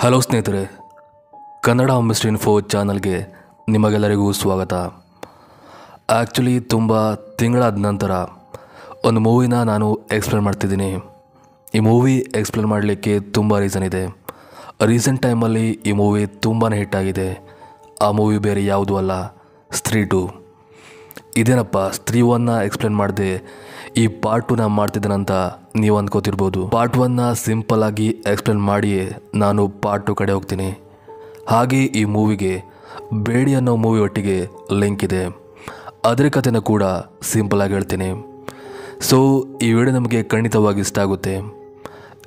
Hello ಸ್ನೇಹಿತರೆ, Kannada mister info ಚಾನಲ್ಗೆ ನಿಮಗೆಲ್ಲರಿಗೂ ಸ್ವಾಗತ. ಆ್ಯಕ್ಚುಲಿ ತುಂಬ ತಿಂಗಳಾದ ನಂತರ ಒಂದು ಮೂವಿನ ನಾನು ಎಕ್ಸ್ಪ್ಲೇನ್ ಮಾಡ್ತಿದ್ದೀನಿ. ಈ ಮೂವಿ ಎಕ್ಸ್ಪ್ಲೇನ್ ಮಾಡಲಿಕ್ಕೆ ತುಂಬ ರೀಸನ್ ಇದೆ. ರೀಸೆಂಟ್ ಟೈಮಲ್ಲಿ ಈ ಮೂವಿ ತುಂಬಾ ಹಿಟ್ಟಾಗಿದೆ. ಆ ಮೂವಿ ಬೇರೆ ಯಾವುದೂ ಅಲ್ಲ, ಸ್ತ್ರೀ 2. ಇದೇನಪ್ಪ ಸ್ತ್ರೀ 1ನ ಎಕ್ಸ್ಪ್ಲೇನ್ ಮಾಡಿದೆ, ಈ ಪಾರ್ಟ್ 2ನ ಮಾಡ್ತಿದ್ದೇನಂತ ನೀವು ಅಂದ್ಕೋತಿರ್ಬೋದು. ಪಾರ್ಟ್ 1ನ ಸಿಂಪಲ್ಲಾಗಿ ಎಕ್ಸ್ಪ್ಲೇನ್ ಮಾಡಿ ನಾನು ಪಾರ್ಟ್ 2 ಕಡೆ ಹೋಗ್ತೀನಿ. ಹಾಗೆ ಈ ಮೂವಿಗೆ ಬೇಡಿ ಅನ್ನೋ ಮೂವಿ ಒಟ್ಟಿಗೆ ಲಿಂಕ್ ಇದೆ, ಅದರ ಕಥೆನ ಕೂಡ ಸಿಂಪಲ್ಲಾಗಿ ಹೇಳ್ತೀನಿ. ಸೊ ಈ ವಿಡಿಯೋ ನಮಗೆ ಖಂಡಿತವಾಗಿ ಇಷ್ಟ ಆಗುತ್ತೆ.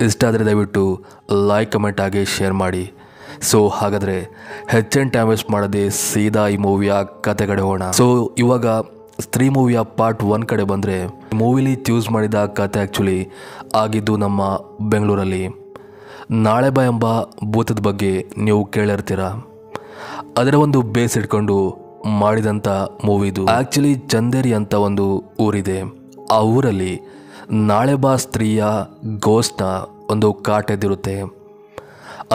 ಇಷ್ಟ ಆದರೆ ದಯವಿಟ್ಟು ಲೈಕ್, ಕಮೆಂಟ್ ಹಾಗೆ ಶೇರ್ ಮಾಡಿ. ಸೊ ಹಾಗಾದರೆ ಹೆಚ್ಚಿನ ಟೈಮ್ ವೇಸ್ಟ್ ಮಾಡದೆ ಸೀದಾ ಈ ಮೂವಿಯ ಕತೆ ಕಡೆ ಹೋಗೋಣ. ಸೊ ಇವಾಗ ಸ್ತ್ರೀ ಮೂವಿಯ ಪಾರ್ಟ್ 1 ಕಡೆ ಬಂದರೆ, ಮೂವಿಲಿ ಚೂಸ್ ಮಾಡಿದ ಕತೆ ಆ್ಯಕ್ಚುಲಿ ಆಗಿದ್ದು ನಮ್ಮ ಬೆಂಗಳೂರಲ್ಲಿ. ನಾಳೆ ಬಾ ಎಂಬ ಭೂತದ ಬಗ್ಗೆ ನೀವು ಕೇಳಿರ್ತೀರ. ಅದರ ಒಂದು ಬೇಸ್ ಇಟ್ಕೊಂಡು ಮಾಡಿದಂಥ ಮೂವಿದು. ಆ್ಯಕ್ಚುಲಿ ಚಂದೇರಿ ಅಂತ ಒಂದು ಊರಿದೆ. ಆ ಊರಲ್ಲಿ ನಾಳೆ ಬಾ ಸ್ತ್ರೀಯ ಗೋಸ್ಟ್ನ ಒಂದು ಕಾಟ ಎದ್ದಿರುತ್ತೆ.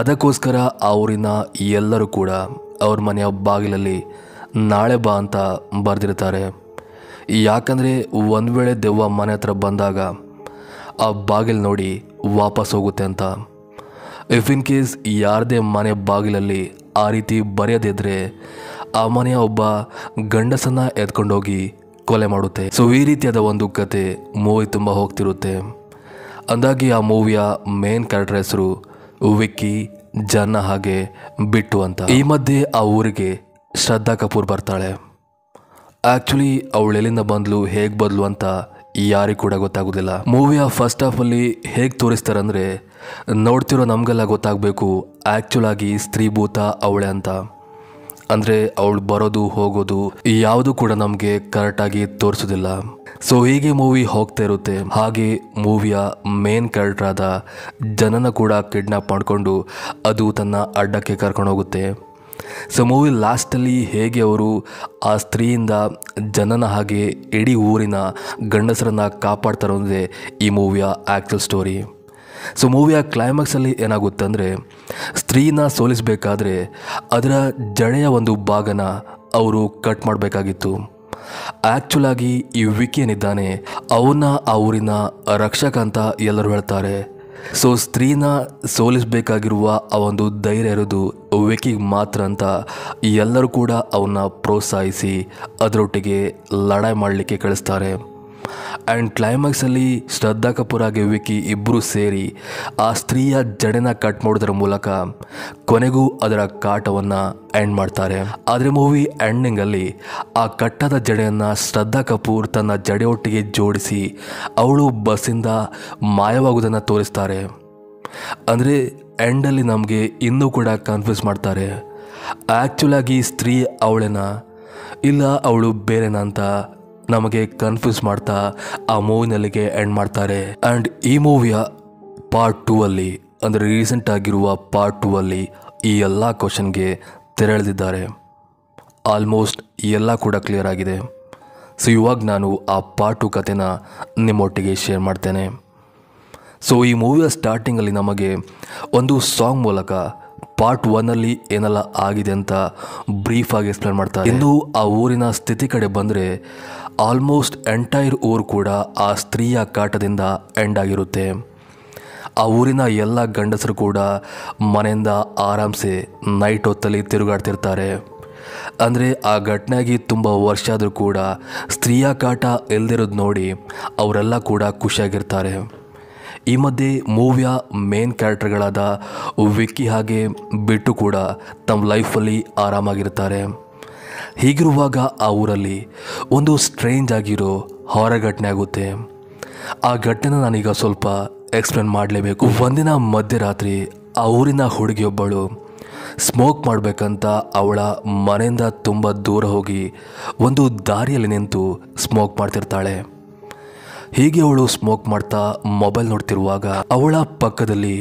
ಅದಕ್ಕೋಸ್ಕರ ಆ ಊರಿನ ಎಲ್ಲರೂ ಕೂಡ ಅವ್ರ ಮನೆಯ ಬಾಗಿಲಲ್ಲಿ ನಾಳೆ ಬಾ ಅಂತ ಬರೆದಿರ್ತಾರೆ. ಯಾಕಂದರೆ ಒಂದು ವೇಳೆ ದೆವ್ವ ಮನೆ ಹತ್ರ ಬಂದಾಗ ಆ ಬಾಗಿಲು ನೋಡಿ ವಾಪಸ್ ಹೋಗುತ್ತೆ ಅಂತ. ಇಫ್ ಇನ್ ಕೇಸ್ ಯಾರದೇ ಮನೆ ಬಾಗಿಲಲ್ಲಿ ಆ ರೀತಿ ಬರೆಯದಿದ್ದರೆ ಆ ಮನೆಯ ಒಬ್ಬ ಗಂಡಸನ್ನು ಎತ್ಕೊಂಡೋಗಿ ಕೊಲೆ ಮಾಡುತ್ತೆ. ಸೊ ಈ ರೀತಿಯಾದ ಒಂದು ಕತೆ ಮೂವಿ ತುಂಬ ಹೋಗ್ತಿರುತ್ತೆ. ಅಂದಾಗಿ ಆ ಮೂವಿಯ ಮೇನ್ ಕ್ಯಾರೆಕ್ಟರ್ ಹೆಸರು ವಿಕ್ಕಿ, ಜನ್ನ ಹಾಗೆ ಬಿಟ್ಟು ಅಂತ. ಈ ಮಧ್ಯೆ ಆ ಊರಿಗೆ ಶ್ರದ್ಧಾ ಕಪೂರ್ ಬರ್ತಾಳೆ. ಆ್ಯಕ್ಚುಲಿ ಅವಳು ಎಲ್ಲಿಂದ ಬಂದ್ಲು, ಹೇಗೆ ಬಂದ್ಲು ಅಂತ ಯಾರಿಗೂ ಕೂಡ ಗೊತ್ತಾಗೋದಿಲ್ಲ. ಮೂವಿಯ ಫಸ್ಟ್ ಹಾಫಲ್ಲಿ ಹೇಗೆ ತೋರಿಸ್ತಾರೆ ಅಂದರೆ, ನೋಡ್ತಿರೋ ನಮಗೆಲ್ಲ ಗೊತ್ತಾಗಬೇಕು ಆ್ಯಕ್ಚುಲಾಗಿ ಸ್ತ್ರೀ ಭೂತ ಅವಳೆ ಅಂತ. ಅಂದರೆ ಅವಳು ಬರೋದು ಹೋಗೋದು ಯಾವುದು ಕೂಡ ನಮಗೆ ಕರೆಕ್ಟಾಗಿ ತೋರಿಸೋದಿಲ್ಲ. ಸೊ ಹೀಗೆ ಮೂವಿ ಹೋಗ್ತಾ ಇರುತ್ತೆ. ಹಾಗೆ ಮೂವಿಯ ಮೇನ್ ಕ್ಯಾರೆಕ್ಟರ್ ಆದ ಜನನ ಕೂಡ ಕಿಡ್ನಾಪ್ ಮಾಡಿಕೊಂಡು ಅದು ತನ್ನ ಅಡ್ಡಕ್ಕೆ ಕರ್ಕೊಂಡು ಹೋಗುತ್ತೆ. ಸೊ ಮೂವಿ ಲಾಸ್ಟಲ್ಲಿ ಹೇಗೆ ಅವರು ಆ ಸ್ತ್ರೀಯಿಂದ ಜನನ ಹಾಗೆ ಇಡೀ ಊರಿನ ಗಂಡಸರನ್ನು ಕಾಪಾಡ್ತಾರೆ ಅನ್ನೋದೇ ಈ ಮೂವಿಯ ಆ್ಯಕ್ಚುಲ್ ಸ್ಟೋರಿ. ಸೊ ಮೂವಿಯ ಕ್ಲೈಮ್ಯಾಕ್ಸಲ್ಲಿ ಏನಾಗುತ್ತೆ ಅಂದರೆ, ಸ್ತ್ರೀನ ಸೋಲಿಸಬೇಕಾದ್ರೆ ಅದರ ಜಡೆಯ ಒಂದು ಭಾಗನ ಅವರು ಕಟ್ ಮಾಡಬೇಕಾಗಿತ್ತು. ಆ್ಯಕ್ಚುಲಾಗಿ ಈ ವಿಕ್ಕಿ ಏನಿದ್ದಾನೆ ಅವನ್ನ ಆ ಊರಿನ ರಕ್ಷಕ ಅಂತ ಎಲ್ಲರೂ ಹೇಳ್ತಾರೆ. ಸೊ ಸ್ತ್ರೀನ ಸೋಲಿಸಬೇಕಾಗಿರುವ ಆ ಒಂದು ಧೈರ್ಯ ಇರೋದು ವಿಕ್ಕಿಗೆ ಮಾತ್ರ ಅಂತ ಎಲ್ಲರೂ ಕೂಡ ಅವನ್ನ ಪ್ರೋತ್ಸಾಹಿಸಿ ಅದರೊಟ್ಟಿಗೆ ಲಡಾಯಿ ಮಾಡಲಿಕ್ಕೆ ಕಳಿಸ್ತಾರೆ. ಆ್ಯಂಡ್ ಕ್ಲೈಮ್ಯಾಕ್ಸಲ್ಲಿ ಶ್ರದ್ಧಾ ಕಪೂರ್ ಹಾಗೆ ವಿಕ್ಕಿ ಇಬ್ಬರು ಸೇರಿ ಆ ಸ್ತ್ರೀಯ ಜಡೆನ ಕಟ್ ಮಾಡೋದ್ರ ಮೂಲಕ ಕೊನೆಗೂ ಅದರ ಕಾಟವನ್ನು ಎಂಡ್ ಮಾಡ್ತಾರೆ. ಆದರೆ ಮೂವಿ ಎಂಡಿಂಗಲ್ಲಿ ಆ ಕಟ್ಟಾದ ಜಡೆಯನ್ನು ಶ್ರದ್ಧಾ ಕಪೂರ್ ತನ್ನ ಜಡೆಯೊಟ್ಟಿಗೆ ಜೋಡಿಸಿ ಅವಳು ಬಸ್ಸಿಂದ ಮಾಯವಾಗುವುದನ್ನು ತೋರಿಸ್ತಾರೆ. ಅಂದರೆ ಎಂಡಲ್ಲಿ ನಮಗೆ ಇನ್ನೂ ಕೂಡ ಕನ್ಫ್ಯೂಸ್ ಮಾಡ್ತಾರೆ, ಆ್ಯಕ್ಚುಲಾಗಿ ಸ್ತ್ರೀ ಅವಳೇನಾ ಇಲ್ಲ ಅವಳು ಬೇರೆನಾ ಅಂತ ನಮಗೆ ಕನ್ಫ್ಯೂಸ್ ಮಾಡ್ತಾ ಆ ಮೂವಿನಲ್ಲಿಗೆ ಎಂಡ್ ಮಾಡ್ತಾರೆ. ಆ್ಯಂಡ್ ಈ ಮೂವಿಯ ಪಾರ್ಟ್ 2 ಅಲ್ಲಿ, ಅಂದರೆ ರೀಸೆಂಟ್ ಆಗಿರುವ ಪಾರ್ಟ್ 2 ಅಲ್ಲಿ ಈ ಎಲ್ಲ ಕ್ವಶನ್ಗೆ ತೆರೆಳೆದಿದ್ದಾರೆ. ಆಲ್ಮೋಸ್ಟ್ ಎಲ್ಲ ಕೂಡ ಕ್ಲಿಯರ್ ಆಗಿದೆ. ಸೊ ಇವಾಗ ನಾನು ಆ ಪಾರ್ಟ್ 2 ಕಥೆನ ನಿಮ್ಮೊಟ್ಟಿಗೆ ಶೇರ್ ಮಾಡ್ತೇನೆ. ಸೊ ಈ ಮೂವಿಯ ಸ್ಟಾರ್ಟಿಂಗಲ್ಲಿ ನಮಗೆ ಒಂದು ಸಾಂಗ್ ಮೂಲಕ ಪಾರ್ಟ್ 1ಅಲ್ಲಿ ಏನೆಲ್ಲ ಆಗಿದೆ ಅಂತ ಬ್ರೀಫಾಗಿ ಎಕ್ಸ್ಪ್ಲೇನ್ ಮಾಡ್ತಾರೆ. ಇನ್ನು ಆ ಊರಿನ ಸ್ಥಿತಿ ಕಡೆ ಬಂದರೆ ಆಲ್ಮೋಸ್ಟ್ ಎಂಟೈರ್ ಊರು ಕೂಡ ಆ ಸ್ತ್ರೀಯ ಕಾಟದಿಂದ ಎಂಡ್ ಆಗಿರುತ್ತೆ. ಆ ಊರಿನ ಎಲ್ಲ ಗಂಡಸರು ಕೂಡ ಮನೆಯಿಂದ ಆರಾಮ್ಸೆ ನೈಟ್ ಹೊತ್ತಲ್ಲಿ ತಿರುಗಾಡ್ತಿರ್ತಾರೆ. ಅಂದರೆ ಆ ಘಟನೆಯಾಗಿ ತುಂಬ ವರ್ಷ ಆದರೂ ಕೂಡ ಸ್ತ್ರೀಯ ಕಾಟ ಇಲ್ದಿರೋದು ನೋಡಿ ಅವರೆಲ್ಲ ಕೂಡ ಖುಷಿಯಾಗಿರ್ತಾರೆ. ಈ ಮಧ್ಯೆ ಮೂವಿಯ ಮೇನ್ ಕ್ಯಾರೆಕ್ಟರ್ಗಳಾದ ವಿಕ್ಕಿ ಹಾಗೆ ಬಿಟ್ಟು ಕೂಡ ತಮ್ಮ ಲೈಫಲ್ಲಿ ಆರಾಮಾಗಿರ್ತಾರೆ. ಹೀಗಿರುವಾಗ ಆ ಊರಲ್ಲಿ ಒಂದು ಸ್ಟ್ರೇಂಜ್ ಆಗಿರೋ ಹಾರರ್ ಘಟನೆ ಆಗುತ್ತೆ. ಆ ಘಟನೆನ ನಾನೀಗ ಸ್ವಲ್ಪ ಎಕ್ಸ್ಪ್ಲೇನ್ ಮಾಡಲೇಬೇಕು. ಒಂದಿನ ಮಧ್ಯರಾತ್ರಿ ಆ ಊರಿನ ಹುಡುಗಿಯೊಬ್ಬಳು ಸ್ಮೋಕ್ ಮಾಡಬೇಕಂತ ಅವಳ ಮನೆಯಿಂದ ತುಂಬ ದೂರ ಹೋಗಿ ಒಂದು ದಾರಿಯಲ್ಲಿ ನಿಂತು ಸ್ಮೋಕ್ ಮಾಡ್ತಿರ್ತಾಳೆ. ಹೀಗೆ ಅವಳು ಸ್ಮೋಕ್ ಮಾಡ್ತಾ ಮೊಬೈಲ್ ನೋಡ್ತಿರುವಾಗ ಅವಳ ಪಕ್ಕದಲ್ಲಿ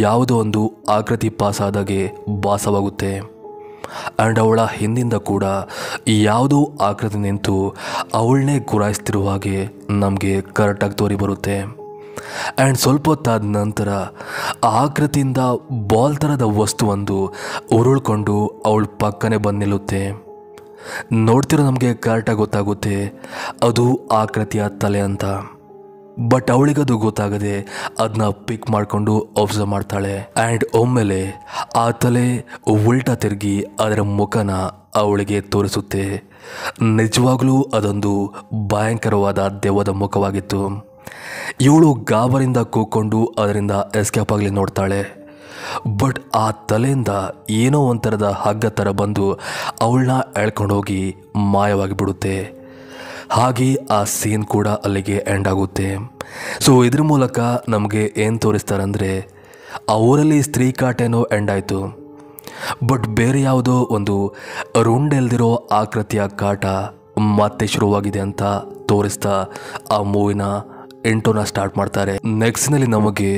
ಯಾವುದೋ ಒಂದು ಆಕೃತಿ ಪಾಸಾದಾಗೆ ಭಾಸವಾಗುತ್ತೆ. ಆ್ಯಂಡ್ ಅವಳ ಹಿಂದಿಂದ ಕೂಡ ಯಾವುದೋ ಆಕೃತಿ ನಿಂತು ಅವಳನ್ನೇ ಗುರಾಯಿಸ್ತಿರುವ ಹಾಗೆ ನಮಗೆ ಕರೆಕ್ಟಾಗಿ ತೋರಿ ಬರುತ್ತೆ. ಆ್ಯಂಡ್ ಸ್ವಲ್ಪ ಹೊತ್ತಾದ ನಂತರ ಆ ಆಕೃತಿಯಿಂದ ಬಾಲ್ ಥರದ ವಸ್ತುವೊಂದು ಉರುಳ್ಕೊಂಡು ಅವಳ ಪಕ್ಕನೆ ಬಂದು ನಿಲ್ಲುತ್ತೆ. ನೋಡ್ತಿರೋ ನಮಗೆ ಕರೆಕ್ಟಾಗಿ ಗೊತ್ತಾಗುತ್ತೆ ಅದು ಆಕೃತಿಯ ತಲೆ ಅಂತ. ಬಟ್ ಅವಳಿಗದು ಗೊತ್ತಾಗದೆ ಅದನ್ನ ಪಿಕ್ ಮಾಡಿಕೊಂಡು ಅಬ್ಸರ್ವ್ ಮಾಡ್ತಾಳೆ. ಆ್ಯಂಡ್ ಒಮ್ಮೆಲೆ ಆ ತಲೆ ಉಲ್ಟಾ ತಿರುಗಿ ಅದರ ಮುಖನ ಅವಳಿಗೆ ತೋರಿಸುತ್ತೆ. ನಿಜವಾಗ್ಲೂ ಅದೊಂದು ಭಯಂಕರವಾದ ದೆವ್ವದ ಮುಖವಾಗಿತ್ತು. ಇವಳು ಗಾಬರಿಂದ ಕೂಕೊಂಡು ಅದರಿಂದ ಎಸ್ಕೇಪ್ ಆಗಲಿ ನೋಡ್ತಾಳೆ. ಬಟ್ ಆ ತಲೆಯಿಂದ ಏನೋ ಒಂಥರದ ಹಗ್ಗ ಥರ ಬಂದು ಅವಳನ್ನ ಎಳ್ಕೊಂಡೋಗಿ ಮಾಯವಾಗಿ ಬಿಡುತ್ತೆ. ಹಾಗೆ ಆ ಸೀನ್ ಕೂಡ ಅಲ್ಲಿಗೆ ಎಂಡ್ ಆಗುತ್ತೆ. ಸೊ ಇದ್ರ ಮೂಲಕ ನಮಗೆ ಏನು ತೋರಿಸ್ತಾರಂದರೆ ಆ ಊರಲ್ಲಿ ಸ್ತ್ರೀ ಕಾಟೇನೋ ಎಂಡ್ ಆಯಿತು, ಬಟ್ ಬೇರೆ ಯಾವುದೋ ಒಂದು ರುಂಡೆಲ್ದಿರೋ ಆಕೃತಿಯ ಕಾಟ ಮತ್ತೆ ಶುರುವಾಗಿದೆ ಅಂತ ತೋರಿಸ್ತಾ ಆ ಮೂವಿನ ಇಂಟೋನ ಸ್ಟಾರ್ಟ್ ಮಾಡ್ತಾರೆ. ನೆಕ್ಸ್ಟ್ನಲ್ಲಿ ನಮಗೆ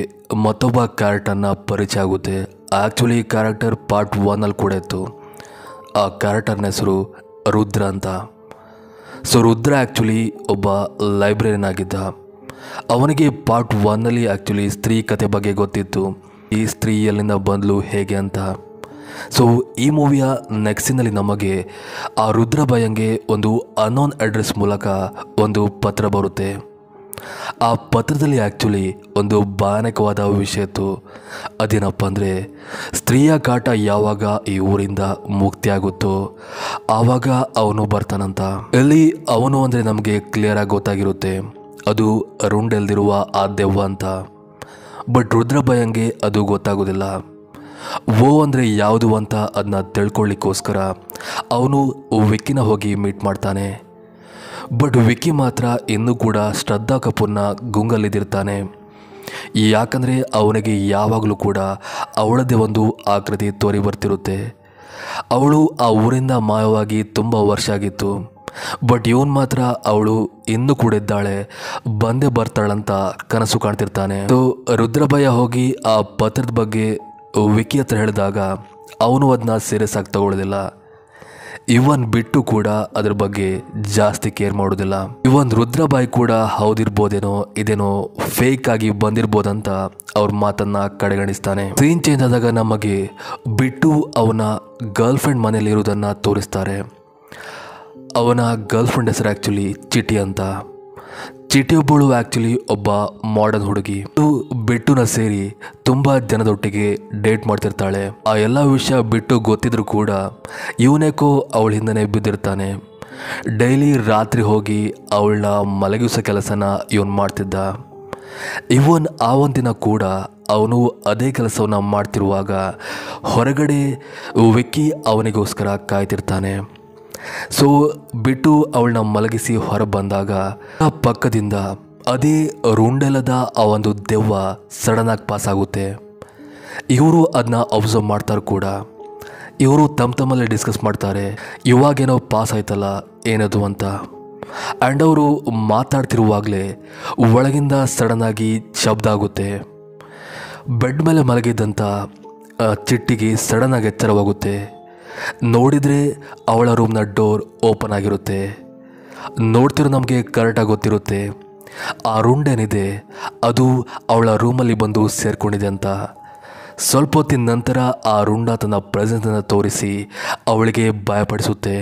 ಮತ್ತೊಬ್ಬ ಕ್ಯಾರೆಕ್ಟರ್ನ ಪರಿಚಯ ಆಗುತ್ತೆ. ಆ್ಯಕ್ಚುಲಿ ಈ ಕ್ಯಾರೆಕ್ಟರ್ ಪಾರ್ಟ್ 1 ಕೂಡ ಇತ್ತು. ಆ ಕ್ಯಾರೆಕ್ಟರ್ನ ಹೆಸರು ರುದ್ರ ಅಂತ. ಸೊ ರುದ್ರ ಆ್ಯಕ್ಚುಲಿ ಒಬ್ಬ ಲೈಬ್ರರಿಯನ್ ಆಗಿದ್ದ. ಅವನಿಗೆ ಪಾರ್ಟ್ 1 ಆ್ಯಕ್ಚುಲಿ ಸ್ತ್ರೀ ಕತೆ ಬಗ್ಗೆ ಗೊತ್ತಿತ್ತು, ಈ ಸ್ತ್ರೀ ಎಲ್ಲಿಂದ ಬಂದಳು ಹೇಗೆ ಅಂತ. ಸೊ ಈ ಮೂವಿಯ ನೆಕ್ಸ್ಟಿನಲ್ಲಿ ನಮಗೆ ಆ ರುದ್ರ ಭಯಂಗೆ ಒಂದು ಅನ್ನೋನ್ ಅಡ್ರೆಸ್ ಮೂಲಕ ಒಂದು ಪತ್ರ ಬರುತ್ತೆ. ಆ ಪತ್ರದಲ್ಲಿ ಆ್ಯಕ್ಚುಲಿ ಒಂದು ಭಯಾನಕವಾದ ವಿಷಯ ಇತ್ತು. ಅದೇನಪ್ಪ ಅಂದರೆ ಸ್ತ್ರೀಯ ಕಾಟ ಯಾವಾಗ ಈ ಊರಿಂದ ಮುಕ್ತಿಯಾಗುತ್ತೋ ಆವಾಗ ಅವನು ಬರ್ತಾನಂತ. ಇಲ್ಲಿ ಅವನು ಅಂದರೆ ನಮಗೆ ಕ್ಲಿಯರಾಗಿ ಗೊತ್ತಾಗಿರುತ್ತೆ ಅದು ರುಂಡೆಲ್ದಿರುವ ಆ ದೆವ್ವ ಅಂತ. ಬಟ್ ರುದ್ರ ಭಯಂಗೆ ಅದು ಗೊತ್ತಾಗೋದಿಲ್ಲ. ಓ ಅಂದರೆ ಯಾವುದು ಅಂತ ಅದನ್ನ ತಿಳ್ಕೊಳ್ಳಿಕ್ಕೋಸ್ಕರ ಅವನು ವಿಕ್ಕಿನ ಹೋಗಿ ಮೀಟ್ ಮಾಡ್ತಾನೆ. ಬಟ್ ವಿಕ್ಕಿ ಮಾತ್ರ ಇನ್ನೂ ಕೂಡ ಶ್ರದ್ಧಾ ಕಪೂರ್ನ ಗುಂಗಲ್ಲಿದ್ದಿರ್ತಾನೆ. ಯಾಕಂದರೆ ಅವನಿಗೆ ಯಾವಾಗಲೂ ಕೂಡ ಅವಳದ್ದೇ ಒಂದು ಆಕೃತಿ ತೋರಿ ಬರ್ತಿರುತ್ತೆ. ಅವಳು ಆ ಊರಿಂದ ಮಾಯವಾಗಿ ತುಂಬ ವರ್ಷ ಆಗಿತ್ತು. ಬಟ್ ಇವನು ಮಾತ್ರ ಅವಳು ಇನ್ನೂ ಕೂಡ ಇದ್ದಾಳೆ, ಬಂದೇ ಬರ್ತಾಳಂತ ಕನಸು ಕಾಣ್ತಿರ್ತಾನೆ. ಸೊ ರುದ್ರಭಯ ಹೋಗಿ ಆ ಪತ್ರದ ಬಗ್ಗೆ ವಿಕ್ಕಿ ಹತ್ರ ಹೇಳಿದಾಗ ಅವನು ಅದನ್ನ ಸೀರಿಯಸ್ ಆಗಿ ತಗೊಳ್ಳೋದಿಲ್ಲ. ಇವನ್ ಬಿಟ್ಟು ಕೂಡ ಅದ್ರ ಬಗ್ಗೆ ಜಾಸ್ತಿ ಕೇರ್ ಮಾಡೋದಿಲ್ಲ. ಇವನ್ ರುದ್ರಬಾಯಿ ಕೂಡ ಹೌದಿರ್ಬೋದೇನೋ, ಇದೇನೋ ಫೇಕ್ ಆಗಿ ಬಂದಿರ್ಬೋದಂತ ಅವ್ರ ಮಾತನ್ನ ಕಡೆಗಣಿಸ್ತಾನೆ. ಸೀನ್ ಚೇಂಜ್ ಆದಾಗ ನಮಗೆ ಬಿಟ್ಟು ಅವನ ಗರ್ಲ್ ಫ್ರೆಂಡ್ ಮನೇಲಿ ಇರೋದನ್ನ ತೋರಿಸ್ತಾರೆ. ಅವನ ಗರ್ಲ್ ಫ್ರೆಂಡ್ ಹೆಸರು ಆ್ಯಕ್ಚುಲಿ ಚಿಟಿ ಅಂತ. ಚಿಟಿಯೊಬ್ಬಳು ಆ್ಯಕ್ಚುಲಿ ಒಬ್ಬ ಮಾಡರ್ನ್ ಹುಡುಗಿ. ಬಿಟ್ಟುನ ಸೇರಿ ತುಂಬ ಜನದೊಟ್ಟಿಗೆ ಡೇಟ್ ಮಾಡ್ತಿರ್ತಾಳೆ. ಆ ಎಲ್ಲ ವಿಷಯ ಬಿಟ್ಟು ಗೊತ್ತಿದ್ರು ಕೂಡ ಇವನೇಕೋ ಅವಳ ಹಿಂದನೆ ಬಿದ್ದಿರ್ತಾನೆ. ಡೈಲಿ ರಾತ್ರಿ ಹೋಗಿ ಅವಳನ್ನ ಮಲಗಿಸೋ ಕೆಲಸನ ಇವನು ಮಾಡ್ತಿದ್ದ. ಇವನ್ ಆ ಒಂದಿನ ಕೂಡ ಅವನು ಅದೇ ಕೆಲಸವನ್ನು ಮಾಡ್ತಿರುವಾಗ ಹೊರಗಡೆ ವಿಕ್ಕಿ ಅವನಿಗೋಸ್ಕರ ಕಾಯ್ತಿರ್ತಾನೆ. ಸೊ ಬಿಟ್ಟು ಅವಳನ್ನ ಮಲಗಿಸಿ ಹೊರ ಬಂದಾಗ ಆ ಪಕ್ಕದಿಂದ ಅದೇ ರುಂಡೆಲದ ಆ ಒಂದು ದೆವ್ವ ಸಡನ್ನಾಗಿ ಪಾಸ್ ಆಗುತ್ತೆ. ಇವರು ಅದನ್ನ ಅಬ್ಸರ್ವ್ ಮಾಡ್ತಾರೆ ಕೂಡ. ಇವರು ತಮ್ಮಲ್ಲೇ ಡಿಸ್ಕಸ್ ಮಾಡ್ತಾರೆ, ಇವಾಗೇನೋ ಪಾಸ್ ಆಯ್ತಲ್ಲ ಏನದು ಅಂತ. ಆ್ಯಂಡ್ ಅವರು ಮಾತಾಡ್ತಿರುವಾಗಲೇ ಒಳಗಿಂದ ಸಡನ್ನಾಗಿ ಶಬ್ದ ಆಗುತ್ತೆ. ಬೆಡ್ ಮೇಲೆ ಮಲಗಿದ್ದಂಥ ಚಿಟ್ಟಿಗೆ ಸಡನ್ನಾಗಿ ಎಚ್ಚರವಾಗುತ್ತೆ. ನೋಡಿದರೆ ಅವಳ ರೂಮ್ನ ಡೋರ್ ಓಪನ್ ಆಗಿರುತ್ತೆ. ನೋಡ್ತಿರೋ ನಮಗೆ ಕರೆಕ್ಟಾಗಿ ಗೊತ್ತಿರುತ್ತೆ ಆ ರುಂಡೇನಿದೆ ಅದು ಅವಳ ರೂಮಲ್ಲಿ ಬಂದು ಸೇರಿಕೊಂಡಿದೆ ಅಂತ. ಸ್ವಲ್ಪ ಹೊತ್ತಿನ ನಂತರ ಆ ರುಂಡ ತನ್ನ ಪ್ರೆಸೆನ್ಸನ್ನು ತೋರಿಸಿ ಅವಳಿಗೆ ಭಯಪಡಿಸುತ್ತೆ.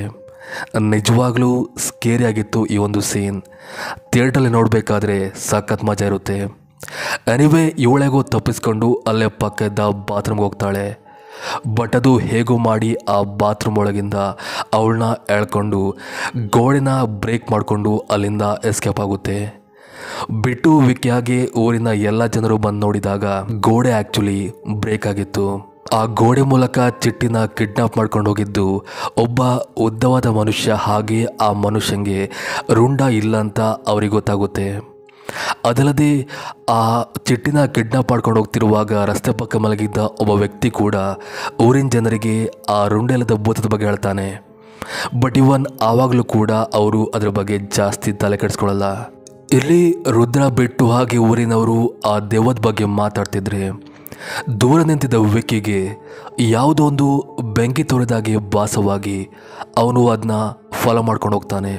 ನಿಜವಾಗ್ಲೂ ಸ್ಕೇರಿಯಾಗಿತ್ತು ಈ ಒಂದು ಸೀನ್. ಥಿಯೇಟ್ರಲ್ಲಿ ನೋಡಬೇಕಾದ್ರೆ ಸಖತ್ ಮಜಾ ಇರುತ್ತೆ. ಎನಿವೇ ಇವಳೆಗೋ ತಪ್ಪಿಸ್ಕೊಂಡು ಅಲ್ಲೇ ಪಕ್ಕ ಇದ್ದ ಬಾತ್ರೂಮ್ಗೆ ಹೋಗ್ತಾಳೆ. ಬಟ್ ಅದು ಹೇಗೋ ಮಾಡಿ ಆ ಬಾತ್ರೂಮ್ ಒಳಗಿಂದ ಅವಳನ್ನ ಎಳ್ಕೊಂಡು ಗೋಡೆನ ಬ್ರೇಕ್ ಮಾಡಿಕೊಂಡು ಅಲ್ಲಿಂದ ಎಸ್ಕೇಪ್ ಆಗುತ್ತೆ. ಬಿಟ್ಟು ವಿಕ್ಕಿಯಾಗಿ ಊರಿನ ಎಲ್ಲ ಜನರು ಬಂದು ನೋಡಿದಾಗ ಗೋಡೆ ಆ್ಯಕ್ಚುಲಿ ಬ್ರೇಕ್ ಆಗಿತ್ತು. ಆ ಗೋಡೆ ಮೂಲಕ ಚಿಟ್ಟಿನ ಕಿಡ್ನಾಪ್ ಮಾಡ್ಕೊಂಡು ಹೋಗಿದ್ದು ಒಬ್ಬ ಉದ್ದವಾದ ಮನುಷ್ಯ. ಹಾಗೆ ಆ ಮನುಷ್ಯಂಗೆ ರುಂಡ ಇಲ್ಲ ಅಂತ ಅವ್ರಿಗೆ ಗೊತ್ತಾಗುತ್ತೆ. ಅದಲ್ಲದೆ ಆ ಚಿಟ್ಟಿನ ಕಿಡ್ನಾಪ್ ಮಾಡ್ಕೊಂಡು ಹೋಗ್ತಿರುವಾಗ ರಸ್ತೆ ಪಕ್ಕ ಮಲಗಿದ್ದ ಒಬ್ಬ ವ್ಯಕ್ತಿ ಕೂಡ ಊರಿನ ಜನರಿಗೆ ಆ ರುಂಡೆಲದ ಭೂತದ ಬಗ್ಗೆ ಹೇಳ್ತಾನೆ. ಬಟ್ ಇವನ್ ಆವಾಗಲೂ ಕೂಡ ಅವರು ಅದ್ರ ಬಗ್ಗೆ ಜಾಸ್ತಿ ತಲೆ ಕೆಡಿಸ್ಕೊಳ್ಳಲ್ಲ. ಇಲ್ಲಿ ರುದ್ರ ಬಿಟ್ಟು ಹಾಗೆ ಊರಿನವರು ಆ ದೆವ್ವದ ಬಗ್ಗೆ ಮಾತಾಡ್ತಿದ್ರೆ ದೂರ ನಿಂತಿದ್ದ ವಿಕ್ಕಿಗೆ ಯಾವುದೋ ಒಂದು ಬೆಂಕಿ ತೋರಿದಾಗೆ ಭಾಸವಾಗಿ ಅವನು ಅದನ್ನ ಫಾಲೋ ಮಾಡ್ಕೊಂಡು ಹೋಗ್ತಾನೆ.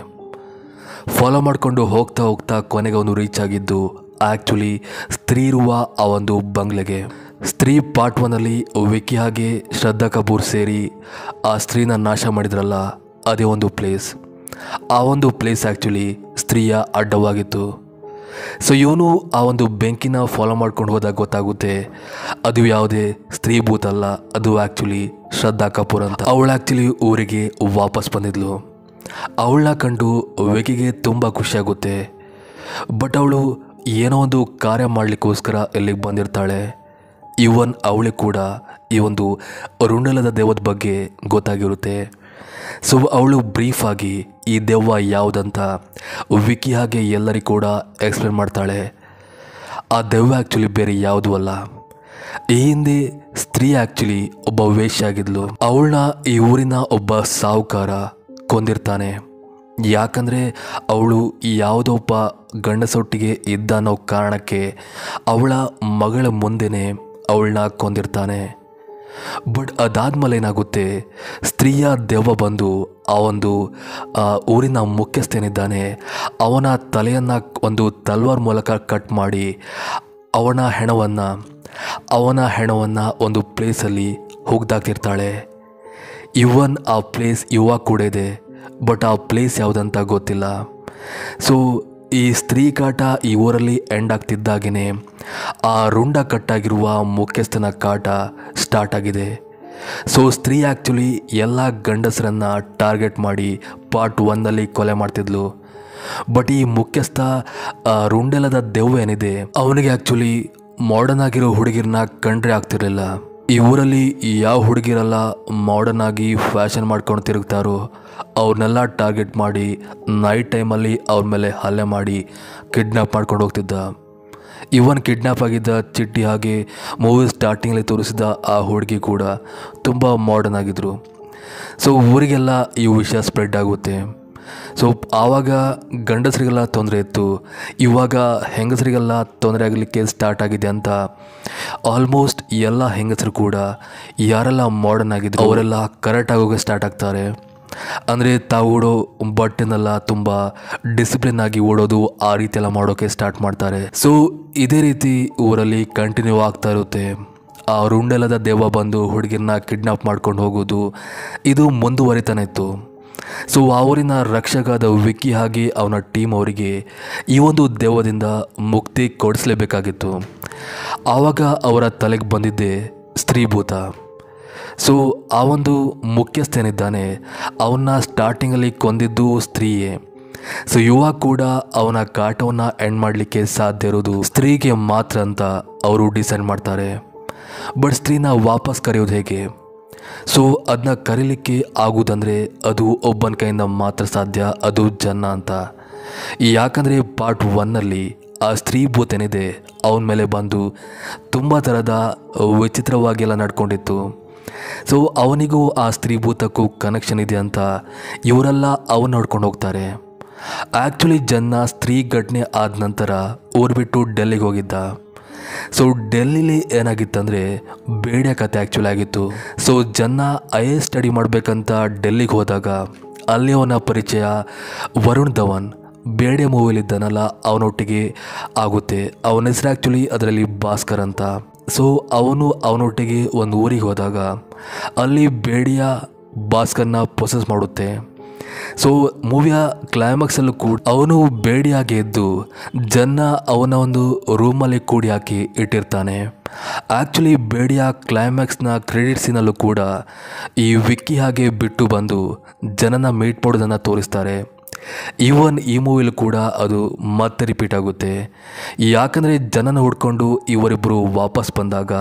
ಫಾಲೋ ಮಾಡಿಕೊಂಡು ಹೋಗ್ತಾ ಹೋಗ್ತಾ ಕೊನೆಗೆ ಅವನು ರೀಚ್ ಆಗಿದ್ದು ಆ್ಯಕ್ಚುಲಿ ಸ್ತ್ರೀ ಇರುವ ಆ ಒಂದು ಬಂಗ್ಲೆಗೆ. ಸ್ತ್ರೀ ಪಾರ್ಟ್ 1ಅಲ್ಲಿ ವಿಕ್ಕಿ ಹಾಗೆ ಶ್ರದ್ಧಾ ಕಪೂರ್ ಸೇರಿ ಆ ಸ್ತ್ರೀನ ನಾಶ ಮಾಡಿದ್ರಲ್ಲ, ಅದೇ ಒಂದು ಪ್ಲೇಸ್. ಆ ಒಂದು ಪ್ಲೇಸ್ ಆ್ಯಕ್ಚುಲಿ ಸ್ತ್ರೀಯ ಅಡ್ಡವಾಗಿತ್ತು. ಸೊ ಇವನು ಆ ಒಂದು ಬೆಂಕಿನ ಫಾಲೋ ಮಾಡ್ಕೊಂಡು ಹೋದಾಗ ಗೊತ್ತಾಗುತ್ತೆ ಅದು ಯಾವುದೇ ಸ್ತ್ರೀ ಭೂತ ಅಲ್ಲ, ಅದು ಆ್ಯಕ್ಚುಲಿ ಶ್ರದ್ಧಾ ಕಪೂರ್ ಅಂತ. ಅವಳು ಆ್ಯಕ್ಚುಲಿ ಊರಿಗೆ ವಾಪಸ್ ಬಂದಿದ್ಲು. ಅವಳನ್ನ ಕಂಡು ವಿಕಿಗೆ ತುಂಬ ಖುಷಿಯಾಗುತ್ತೆ. ಬಟ್ ಅವಳು ಏನೋ ಒಂದು ಕಾರ್ಯ ಮಾಡಲಿಕ್ಕೋಸ್ಕರ ಇಲ್ಲಿಗೆ ಬಂದಿರ್ತಾಳೆ. ಇವನ್ ಅವಳಿಗೆ ಕೂಡ ಈ ಒಂದು ರುಂಡಲದ ದೆವ್ವದ ಬಗ್ಗೆ ಗೊತ್ತಾಗಿರುತ್ತೆ. ಸೊ ಅವಳು ಬ್ರೀಫಾಗಿ ಈ ದೆವ್ವ ಯಾವುದಂತ ವಿಕ್ಕಿ ಹಾಗೆ ಎಲ್ಲರಿಗೂ ಕೂಡ ಎಕ್ಸ್ಪ್ಲೇನ್ ಮಾಡ್ತಾಳೆ. ಆ ದೆವ್ವ ಆ್ಯಕ್ಚುಲಿ ಬೇರೆ ಯಾವುದೂ ಅಲ್ಲ, ಈ ಹಿಂದೆ ಸ್ತ್ರೀ ಆ್ಯಕ್ಚುಲಿ ಒಬ್ಬ ವೇಶ್ಯ ಆಗಿದ್ಲು. ಅವಳನ್ನ ಈ ಊರಿನ ಒಬ್ಬ ಸಾಹುಕಾರ ಕೊಂದಿರ್ತಾನೆ. ಯಾಕಂದರೆ ಅವಳು ಯಾವುದೋ ಒಬ್ಬ ಗಂಡಸೊಟ್ಟಿಗೆ ಇದ್ದ ಅನ್ನೋ ಕಾರಣಕ್ಕೆ ಅವಳ ಮಗಳ ಮುಂದೆನೇ ಅವಳನ್ನ ಕೊಂದಿರ್ತಾನೆ. ಬಟ್ ಅದಾದ್ಮೇಲೆ ಏನಾಗುತ್ತೆ, ಸ್ತ್ರೀಯ ದೆವ್ವ ಬಂದು ಆ ಒಂದು ಊರಿನ ಮುಖ್ಯಸ್ಥೇನಿದ್ದಾನೆ ಅವನ ತಲೆಯನ್ನು ಒಂದು ತಲ್ವಾರ್ ಮೂಲಕ ಕಟ್ ಮಾಡಿ ಅವನ ಹೆಣವನ್ನು ಒಂದು ಪ್ಲೇಸಲ್ಲಿ ಹುಗ್ದಾಕ್ತಿರ್ತಾಳೆ. ಇವನ್ ಆ ಪ್ಲೇಸ್ ಇವಾಗ ಕೂಡ ಇದೆ, ಬಟ್ ಆ ಪ್ಲೇಸ್ ಯಾವುದಂತ ಗೊತ್ತಿಲ್ಲ. ಸೊ ಈ ಸ್ತ್ರೀ ಕಾಟ ಈ ಊರಲ್ಲಿ ಎಂಡ್ ಆಗ್ತಿದ್ದಾಗೇ ಆ ರುಂಡ ಕಟ್ಟಾಗಿರುವ ಮುಖ್ಯಸ್ಥನ ಕಾಟ ಸ್ಟಾರ್ಟ್ ಆಗಿದೆ. ಸೊ ಸ್ತ್ರೀ ಆ್ಯಕ್ಚುಲಿ ಎಲ್ಲ ಗಂಡಸರನ್ನು ಟಾರ್ಗೆಟ್ ಮಾಡಿ ಪಾರ್ಟ್ 1ಅಲ್ಲಿ ಕೊಲೆ ಮಾಡ್ತಿದ್ಲು. ಬಟ್ ಈ ಮುಖ್ಯಸ್ಥ ರುಂಡೆಲದ ದೆವ್ವ ಏನಿದೆ ಅವನಿಗೆ ಆ್ಯಕ್ಚುಲಿ ಮಾಡರ್ನ್ ಆಗಿರೋ ಹುಡುಗಿರನ್ನ ಕಂಡ್ರೆ ಆಗ್ತಿರಲಿಲ್ಲ. ಈ ಊರಲ್ಲಿ ಯಾವ ಹುಡುಗಿರೆಲ್ಲ ಮಾಡರ್ನ್ ಆಗಿ ಫ್ಯಾಷನ್ ಮಾಡ್ಕೊಂಡು ತಿರುಗ್ತಾರೋ ಅವ್ರನ್ನೆಲ್ಲ ಟಾರ್ಗೆಟ್ ಮಾಡಿ ನೈಟ್ ಟೈಮಲ್ಲಿ ಅವ್ರ ಮೇಲೆ ಹಲ್ಲೆ ಮಾಡಿ ಕಿಡ್ನ್ಯಾಪ್ ಮಾಡ್ಕೊಂಡು ಹೋಗ್ತಿದ್ದ. ಇವನ್ ಕಿಡ್ನ್ಯಾಪ್ ಆಗಿದ್ದ ಚಿಟ್ಟಿ ಹಾಗೆ ಮೂವಿ ಸ್ಟಾರ್ಟಿಂಗಲ್ಲಿ ತೋರಿಸಿದ ಆ ಹುಡುಗಿ ಕೂಡ ತುಂಬ ಮಾಡರ್ನ್ ಆಗಿದ್ರು. ಸೊ ಊರಿಗೆಲ್ಲ ಈ ವಿಷಯ ಸ್ಪ್ರೆಡ್ ಆಗುತ್ತೆ. ಸೊ ಆವಾಗ ಗಂಡಸರಿಗೆಲ್ಲ ತೊಂದರೆ ಇತ್ತು, ಇವಾಗ ಹೆಂಗಸರಿಗೆಲ್ಲ ತೊಂದರೆ ಆಗಲಿಕ್ಕೆ ಸ್ಟಾರ್ಟ್ ಆಗಿದೆ ಅಂತ ಆಲ್ಮೋಸ್ಟ್ ಎಲ್ಲ ಹೆಂಗಸರು ಕೂಡ ಯಾರೆಲ್ಲ ಮಾಡರ್ನ್ ಆಗಿದ್ರು ಅವರೆಲ್ಲ ಕರೆಕ್ಟ್ ಆಗೋಕೆ ಸ್ಟಾರ್ಟ್ ಆಗ್ತಾರೆ. ಅಂದರೆ ತಾವು ಓಡೋ ಬಟ್ಟೆನೆಲ್ಲ ತುಂಬ ಡಿಸಿಪ್ಲಿನ್ ಆಗಿ ಓಡೋದು ಆ ರೀತಿ ಎಲ್ಲ ಮಾಡೋಕ್ಕೆ ಸ್ಟಾರ್ಟ್ ಮಾಡ್ತಾರೆ. ಸೊ ಇದೇ ರೀತಿ ಊರಲ್ಲಿ ಕಂಟಿನ್ಯೂ ಆಗ್ತಾ ಇರುತ್ತೆ. ಆ ರುಂಡೆಲದ ದೆವ್ವ ಬಂದು ಹುಡುಗಿರನ್ನ ಕಿಡ್ನಾಪ್ ಮಾಡ್ಕೊಂಡು ಹೋಗೋದು ಇದು ಮುಂದುವರಿತಾನೆ ಇತ್ತು. ಸೊ ಆ ಊರಿನ ರಕ್ಷಕಾದ ವಿಕ್ಕಿ ಹಾಗೆ ಅವನ ಟೀಮ್ ಅವರಿಗೆ ಈ ಒಂದು ದೆವ್ವದಿಂದ ಮುಕ್ತಿ ಕೊಡಿಸಲೇಬೇಕಾಗಿತ್ತು. ಆವಾಗ ಅವರ ತಲೆಗೆ ಬಂದಿದ್ದೆ ಸ್ತ್ರೀಭೂತ. ಸೊ ಆ ಒಂದು ಮುಖ್ಯಸ್ಥೇನಿದ್ದಾನೆ ಅವನ್ನ ಸ್ಟಾರ್ಟಿಂಗಲ್ಲಿ ಕೊಂದಿದ್ದು ಸ್ತ್ರೀಯೇ. ಸೊ ಇವಾಗ ಕೂಡ ಅವನ ಕಾಟವನ್ನು ಎಂಡ್ ಮಾಡಲಿಕ್ಕೆ ಸಾಧ್ಯ ಇರೋದು ಸ್ತ್ರೀಗೆ ಮಾತ್ರ ಅಂತ ಅವರು ಡಿಸೈಡ್ ಮಾಡ್ತಾರೆ. ಬಟ್ ಸ್ತ್ರೀನ ವಾಪಸ್ ಕರೆಯೋದು ಹೇಗೆ? ಸೊ ಅದನ್ನ ಕರೀಲಿಕ್ಕೆ ಆಗುವುದಂದರೆ ಅದು ಒಬ್ಬನ ಕೈಯಿಂದ ಮಾತ್ರ ಸಾಧ್ಯ, ಅದು ಜನ್ನ ಅಂತ. ಯಾಕಂದರೆ ಪಾರ್ಟ್ 1ನಲ್ಲಿ ಆ ಸ್ತ್ರೀ ಭೂತ ಏನಿದೆ ಅವನ ಮೇಲೆ ಬಂದು ತುಂಬ ಥರದ ವಿಚಿತ್ರವಾಗಿ ಎಲ್ಲ ನಡ್ಕೊಂಡಿತ್ತು. ಸೊ ಅವನಿಗೂ ಆ ಸ್ತ್ರೀ ಭೂತಕ್ಕೂ ಕನೆಕ್ಷನ್ ಇದೆ ಅಂತ ಇವರೆಲ್ಲ ಅವನ್ನ ನೋಡ್ಕೊಂಡು ಹೋಗ್ತಾರೆ. ಆ್ಯಕ್ಚುಲಿ ಜನ್ನ ಸ್ತ್ರೀ ಘಟನೆ ಆದ ನಂತರ ಊರು ಬಿಟ್ಟು ಡೆಲ್ಲಿಗೆ ಹೋಗಿದ್ದ. ಸೊ ಡೆಲ್ಲಿಲಿ ಏನಾಗಿತ್ತಂದರೆ ಬೇಡಿಯ ಕತೆ ಆ್ಯಕ್ಚುಲಿ ಆಗಿತ್ತು. ಸೊ ಜನ್ನ IAS ಸ್ಟಡಿ ಮಾಡಬೇಕಂತ ಡೆಲ್ಲಿಗೆ ಹೋದಾಗ ಅಲ್ಲಿ ಅವನ ಪರಿಚಯ ವರುಣ್ ಧವನ್ ಬೇಡೆ ಮೂವಿಲಿದ್ದಾನಲ್ಲ ಅವನೊಟ್ಟಿಗೆ ಆಗುತ್ತೆ. ಅವನ ಹೆಸರು ಆ್ಯಕ್ಚುಲಿ ಅದರಲ್ಲಿ ಭಾಸ್ಕರ್ ಅಂತ. ಸೊ ಅವನೊಟ್ಟಿಗೆ ಒಂದು ಊರಿಗೆ ಹೋದಾಗ ಅಲ್ಲಿ ಬೇಡಿಯ ಭಾಸ್ಕರ್ನ ಪ್ರೊಸೆಸ್ ಮಾಡುತ್ತೆ. ಸೊ ಮೂವಿಯ ಕ್ಲೈಮ್ಯಾಕ್ಸಲ್ಲೂ ಕೂಡ ಅವನು ಬೇಡಿಯಾಗಿ ಎದ್ದು ಜನ್ನ ಅವನ ಒಂದು ರೂಮಲ್ಲಿ ಕೂಡಿ ಹಾಕಿ ಇಟ್ಟಿರ್ತಾನೆ. ಆ್ಯಕ್ಚುಲಿ ಬೇಡಿಯ ಕ್ಲೈಮ್ಯಾಕ್ಸ್ನ ಕ್ರೆಡಿಟ್ ಸೀನಲ್ಲೂ ಕೂಡ ಈ ವಿಕ್ಕಿ ಹಾಗೆ ಬಿಟ್ಟು ಬಂದು ಜನನ ಮೀಟ್ ಮಾಡೋದನ್ನು ತೋರಿಸ್ತಾರೆ. ಈವನ್ ಈ ಮೂವಿಲೂ ಕೂಡ ಅದು ಮತ್ತೆ ರಿಪೀಟ್ ಆಗುತ್ತೆ. ಯಾಕಂದರೆ ಜನನ ಹುಡ್ಕೊಂಡು ಇವರಿಬ್ಬರು ವಾಪಸ್ ಬಂದಾಗ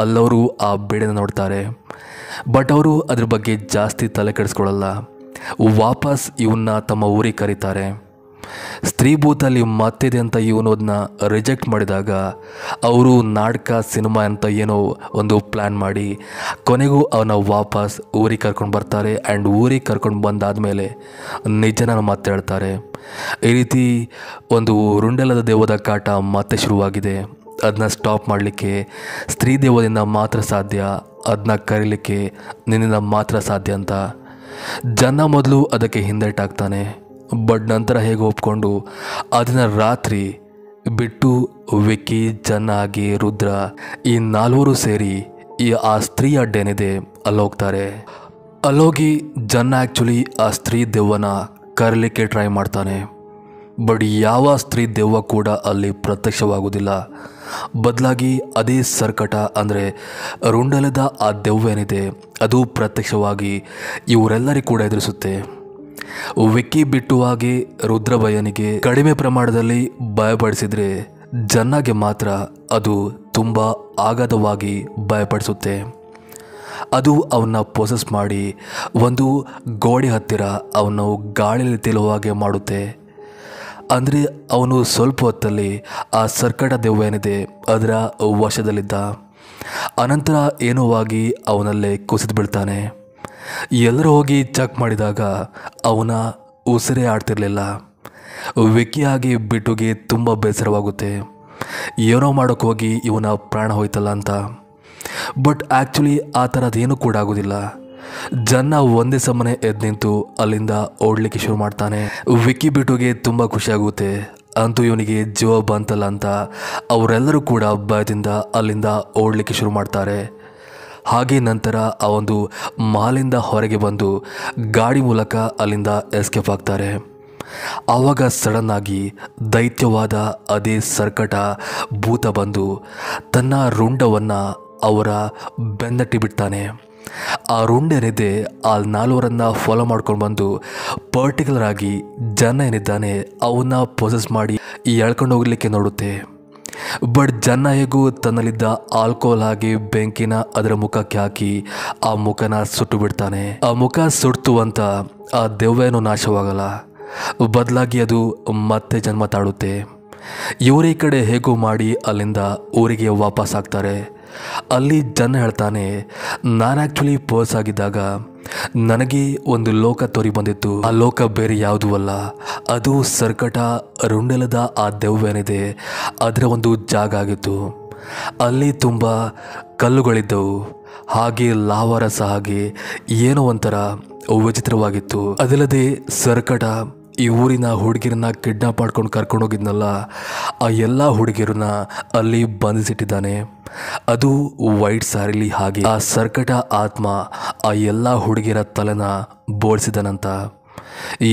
ಅಲ್ಲವರು ಆ ಬೇಡನ ನೋಡ್ತಾರೆ. ಬಟ್ ಅವರು ಅದ್ರ ಬಗ್ಗೆ ಜಾಸ್ತಿ ತಲೆ ಕೆಡಿಸ್ಕೊಳ್ಳಲ್ಲ. ವಾಪಸ್ ಇವನ್ನ ತಮ್ಮ ಊರಿಗೆ ಕರೀತಾರೆ. ಸ್ತ್ರೀ ಭೂತಲ್ಲಿ ಮತ್ತಿದೆ ಅಂತ ಇವನು ಅದನ್ನ ರಿಜೆಕ್ಟ್ ಮಾಡಿದಾಗ ಅವರು ನಾಟಕ ಸಿನಿಮಾ ಅಂತ ಏನೋ ಒಂದು ಪ್ಲ್ಯಾನ್ ಮಾಡಿ ಕೊನೆಗೂ ಅವನ ವಾಪಸ್ ಊರಿಗೆ ಕರ್ಕೊಂಡು ಬರ್ತಾರೆ. ಆ್ಯಂಡ್ ಊರಿಗೆ ಕರ್ಕೊಂಡು ಬಂದಾದಮೇಲೆ ನಿಜನ ಮತ್ತೆ ಹೇಳ್ತಾರೆ. ಈ ರೀತಿ ಒಂದು ರುಂಡೆಲದ ದೆವ್ವದ ಕಾಟ ಮತ್ತೆ ಶುರುವಾಗಿದೆ. ಅದನ್ನ ಸ್ಟಾಪ್ ಮಾಡಲಿಕ್ಕೆ ಸ್ತ್ರೀ ದೆವ್ವದಿಂದ ಮಾತ್ರ ಸಾಧ್ಯ, ಅದನ್ನ ಕರೀಲಿಕ್ಕೆ ನಿನ್ನಿಂದ ಮಾತ್ರ ಸಾಧ್ಯ ಅಂತ ಜನ ಮೊದಲು ಅದಕ್ಕೆ ಹಿಂದೇಟಾಗ್ತಾನೆ. ಬಟ್ ನಂತರ ಹೇಗೆ ಒಪ್ಕೊಂಡು ಅದನ್ನ ರಾತ್ರಿ ಬಿಟ್ಟು ವಿಕ್ಕಿ, ಜನ್ನ ಹಾಗೆ ರುದ್ರ ಈ ನಾಲ್ವರು ಸೇರಿ ಆ ಸ್ತ್ರೀ ಅಡ್ಡೇನಿದೆ ಅಲ್ಲೋಗ್ತಾರೆ. ಅಲ್ಲೋಗಿ ಜನ್ನ ಆ್ಯಕ್ಚುಲಿ ಆ ಸ್ತ್ರೀ ದೆವ್ವನ ಕರೀಲಿಕ್ಕೆ ಟ್ರೈ ಮಾಡ್ತಾನೆ. ಬಟ್ ಯಾವ ಸ್ತ್ರೀ ದೆವ್ವ ಕೂಡ ಅಲ್ಲಿ ಪ್ರತ್ಯಕ್ಷವಾಗುವುದಿಲ್ಲ. ಬದಲಾಗಿ ಅದೇ ಸರ್ಕಟ ಅಂದರೆ ರುಂಡಲದ ಆ ದೆವ್ವ ಏನಿದೆ ಅದು ಪ್ರತ್ಯಕ್ಷವಾಗಿ ಇವರೆಲ್ಲರಿಗೂ ಕೂಡ ಎದುರಿಸುತ್ತೆ. ವಿಕ್ಕಿ ಬಿಟ್ಟು ಹಾಗೆ ರುದ್ರಭಯನಿಗೆ ಕಡಿಮೆ ಪ್ರಮಾಣದಲ್ಲಿ ಭಯಪಡಿಸಿದರೆ ಜನ್ನಾಗೆ ಮಾತ್ರ ಅದು ತುಂಬ ಆಘಾತವಾಗಿ ಭಯಪಡಿಸುತ್ತೆ. ಅದು ಅವನ್ನ ಪೊಸೆಸ್ ಮಾಡಿ ಒಂದು ಗೋಡೆ ಹತ್ತಿರ ಅವನು ಗಾಳಿಯಲ್ಲಿ ತೇಲುವ ಹಾಗೆ ಮಾಡುತ್ತೆ. ಅಂದರೆ ಅವನು ಸ್ವಲ್ಪ ಹೊತ್ತಲ್ಲಿ ಆ ಸರ್ಕಟ ದೆವ್ವ ಏನಿದೆ ಅದರ ವಶದಲ್ಲಿದ್ದ. ಅನಂತರ ಏನೋವಾಗಿ ಅವನಲ್ಲೇ ಕುಸಿದು ಬೀಳ್ತಾನೆ. ಎಲ್ಲರೂ ಹೋಗಿ ಚೆಕ್ ಮಾಡಿದಾಗ ಅವನ ಉಸಿರೇ ಆಡ್ತಿರ್ಲಿಲ್ಲ. ವಿಕ್ಕಿಯಾಗಿ ಬಿಟ್ಟುಗೆ ತುಂಬ ಬೇಸರವಾಗುತ್ತೆ. ಏನೋ ಮಾಡೋಕ್ಕೆ ಹೋಗಿ ಇವನ ಪ್ರಾಣ ಹೋಯ್ತಲ್ಲ ಅಂತ. ಬಟ್ ಆ್ಯಕ್ಚುಲಿ ಆ ಥರದ್ದೇನೂ ಕೂಡ ಆಗೋದಿಲ್ಲ. ಜನ್ನ ಒಂದೇ ಸಮನೆ ಎದ್ದು ನಿಂತು ಅಲ್ಲಿಂದ ಓಡಲಿಕ್ಕೆ ಶುರು ಮಾಡ್ತಾನೆ. ವಿಕ್ಕಿ ಬಿಟ್ಟುಗೆ ತುಂಬ ಖುಷಿಯಾಗುತ್ತೆ. ಅಂತೂ ಇವನಿಗೆ ಜೀವ ಬಂತಲ್ಲ ಅಂತ ಅವರೆಲ್ಲರೂ ಕೂಡ ಭಯದಿಂದ ಅಲ್ಲಿಂದ ಓಡಲಿಕ್ಕೆ ಶುರು ಮಾಡ್ತಾರೆ. ಹಾಗೆ ನಂತರ ಆ ಒಂದು ಮಾಲಿಂದ ಹೊರಗೆ ಬಂದು ಗಾಡಿ ಮೂಲಕ ಅಲ್ಲಿಂದ ಎಸ್ಕೇಪ್ ಆಗ್ತಾರೆ. ಆವಾಗ ಸಡನ್ನಾಗಿ ದೈತ್ಯವಾದ ಅದೇ ಸರ್ಕಟ ಭೂತ ಬಂದು ತನ್ನ ರುಂಡವನ್ನು ಅವರ ಬೆನ್ನಟ್ಟಿ ಬಿಡ್ತಾನೆ. ಆ ರುಂಡೇನಿದೆ ಆ ನಾಲ್ವರನ್ನು ಫಾಲೋ ಮಾಡ್ಕೊಂಡು ಬಂದು ಪರ್ಟಿಕ್ಯುಲರ್ ಆಗಿ ಜನ್ನ ಏನಿದ್ದಾನೆ ಅವನ್ನ ಪೊಸೆಸ್ ಮಾಡಿ ಎಳ್ಕೊಂಡು ಹೋಗಲಿಕ್ಕೆ ನೋಡುತ್ತೆ. ಬಟ್ ಜನ್ನ ಹೇಗೂ ತನ್ನಲ್ಲಿದ್ದ ಆಲ್ಕೋಹಾಲ್ ಆಗಿ ಬೆಂಕಿನ ಅದರ ಮುಖಕ್ಕೆ ಹಾಕಿ ಆ ಮುಖನ ಸುಟ್ಟು ಬಿಡ್ತಾನೆ. ಆ ಮುಖ ಸುಡ್ತು ಅಂತ ಆ ದೆವ್ವ ಏನೂ ನಾಶವಾಗಲ್ಲ. ಬದಲಾಗಿ ಅದು ಮತ್ತೆ ಜನ್ಮ ತಾಳುತ್ತೆ. ಇವರೇ ಕಡೆ ಹೇಗೂ ಮಾಡಿ ಅಲ್ಲಿಂದ ಊರಿಗೆ ವಾಪಸ್ ಆಗ್ತಾರೆ. ಅಲ್ಲಿ ಜನ್ನ ಹೇಳ್ತಾನೆ, ನಾನು ಆ್ಯಕ್ಚುಲಿ ಪರ್ಸ್ ಆಗಿದ್ದಾಗ ನನಗೆ ಒಂದು ಲೋಕ ತೋರಿ ಬಂದಿತ್ತು. ಆ ಲೋಕ ಬೇರೆ ಯಾವುದೂ ಅಲ್ಲ, ಅದು ಸರ್ಕಟ ರುಂಡೆಲದ ಆ ದೆವ್ವ ಏನಿದೆ ಅದರ ಒಂದು ಜಾಗ ಆಗಿತ್ತು. ಅಲ್ಲಿ ತುಂಬ ಕಲ್ಲುಗಳಿದ್ದವು, ಹಾಗೆ ಲಾವಾರಸ ಹಾಗೆ ಏನೋ ಒಂಥರ ವಿಚಿತ್ರವಾಗಿತ್ತು. ಅದಲ್ಲದೆ ಸರ್ಕಟ ಈ ಊರಿನ ಹುಡುಗಿರನ್ನ ಕಿಡ್ನಾಪ್ ಮಾಡ್ಕೊಂಡು ಕರ್ಕೊಂಡೋಗಿದ್ನಲ್ಲ, ಆ ಎಲ್ಲ ಹುಡುಗಿರನ್ನ ಅಲ್ಲಿ ಬಂಧಿಸಿಟ್ಟಿದ್ದಾನೆ. ಅದು ವೈಟ್ ಸಾರಿಲಿ. ಹಾಗೆ ಆ ಸರ್ಕಟ ಆತ್ಮ ಆ ಎಲ್ಲ ಹುಡುಗಿಯರ ತಲೆನ ಬೋಳಿಸಿದನಂತ.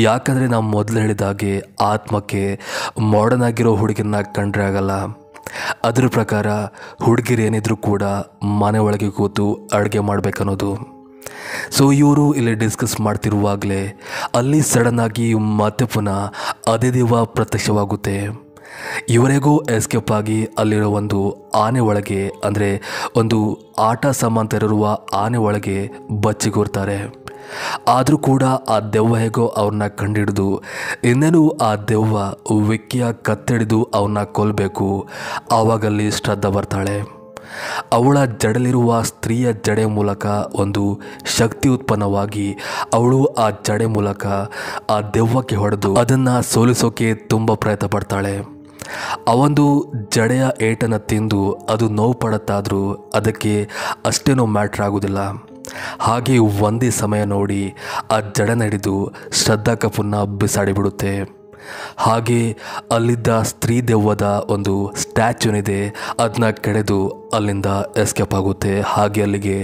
ಯಾಕಂದರೆ ನಾವು ಮೊದಲು ಹೇಳಿದಾಗೆ ಆತ್ಮಕ್ಕೆ ಮಾಡರ್ನ್ ಆಗಿರೋ ಹುಡುಗಿರನ್ನ ಕಂಡ್ರೆ ಆಗಲ್ಲ. ಅದರ ಪ್ರಕಾರ ಹುಡುಗಿರು ಏನಿದ್ರು ಕೂಡ ಮನೆ ಒಳಗೆ ಕೂತು ಅಡುಗೆ ಮಾಡಬೇಕನ್ನೋದು. ಸೊ ಇವರು ಇಲ್ಲಿ ಡಿಸ್ಕಸ್ ಮಾಡ್ತಿರುವಾಗಲೇ ಅಲ್ಲಿ ಸಡನ್ನಾಗಿ ಮತ್ತೆ ಪುನಃ ಅದೇ ದೆವ್ವ ಪ್ರತ್ಯಕ್ಷವಾಗುತ್ತೆ. ಇವರಿಗೂ ಎಸ್ಕೇಪ್ ಆಗಿ ಅಲ್ಲಿರೋ ಒಂದು ಆನೆ ಒಳಗೆ, ಅಂದರೆ ಒಂದು ಆಟ ಸಾಮಾಂತರಿರುವ ಆನೆ ಒಳಗೆ ಬಚ್ಚಿಗೂರ್ತಾರೆ. ಆದರೂ ಕೂಡ ಆ ದೆವ್ವ ಹೇಗೋ ಅವ್ರನ್ನ ಕಂಡಿಡಿದು ಇನ್ನೇನು ಆ ದೆವ್ವ ವಿಕ್ಕಿಯ ಕತ್ತಿಡಿದು ಅವನ್ನ ಕೊಲ್ಲಬೇಕು. ಆವಾಗಲ್ಲಿ ಶ್ರದ್ಧಾ ಬರ್ತಾಳೆ. ಅವಳ ಜಡೆಲಿರುವ ಸ್ತ್ರೀಯ ಜಡೆ ಮೂಲಕ ಒಂದು ಶಕ್ತಿ ಉತ್ಪನ್ನವಾಗಿ ಅವಳು ಆ ಜಡೆ ಮೂಲಕ ಆ ದೆವ್ವಕ್ಕೆ ಹೊಡೆದು ಅದನ್ನು ಸೋಲಿಸೋಕೆ ತುಂಬ ಪ್ರಯತ್ನ ಪಡ್ತಾಳೆ. ಆ ಒಂದು ಜಡೆಯ ಏಟನ್ನು ತಿಂದು ಅದು ನೋವು ಪಡುತ್ತಾದರೂ ಅದಕ್ಕೆ ಅಷ್ಟೇನೂ ಮ್ಯಾಟ್ರ್ ಆಗೋದಿಲ್ಲ. ಹಾಗೆ ಒಂದೇ ಸಮಯ ನೋಡಿ ಆ ಜಡೆನ ಹಿಡಿದು ಶ್ರದ್ಧಾ ಕಪೂರ್ನ ಬಿಸಾಡಿಬಿಡುತ್ತೆ. ಹಾಗೆ ಅಲ್ಲಿದ್ದ ಸ್ತ್ರೀ ದೆವ್ವದ ಒಂದು ಸ್ಟ್ಯಾಚ್ಯೂನಿದೆ ಅದನ್ನ ಕೆಡೆದು ಅಲ್ಲಿಂದ ಎಸ್ಕೇಪ್ ಆಗುತ್ತೆ. ಹಾಗೆ ಅಲ್ಲಿಗೆ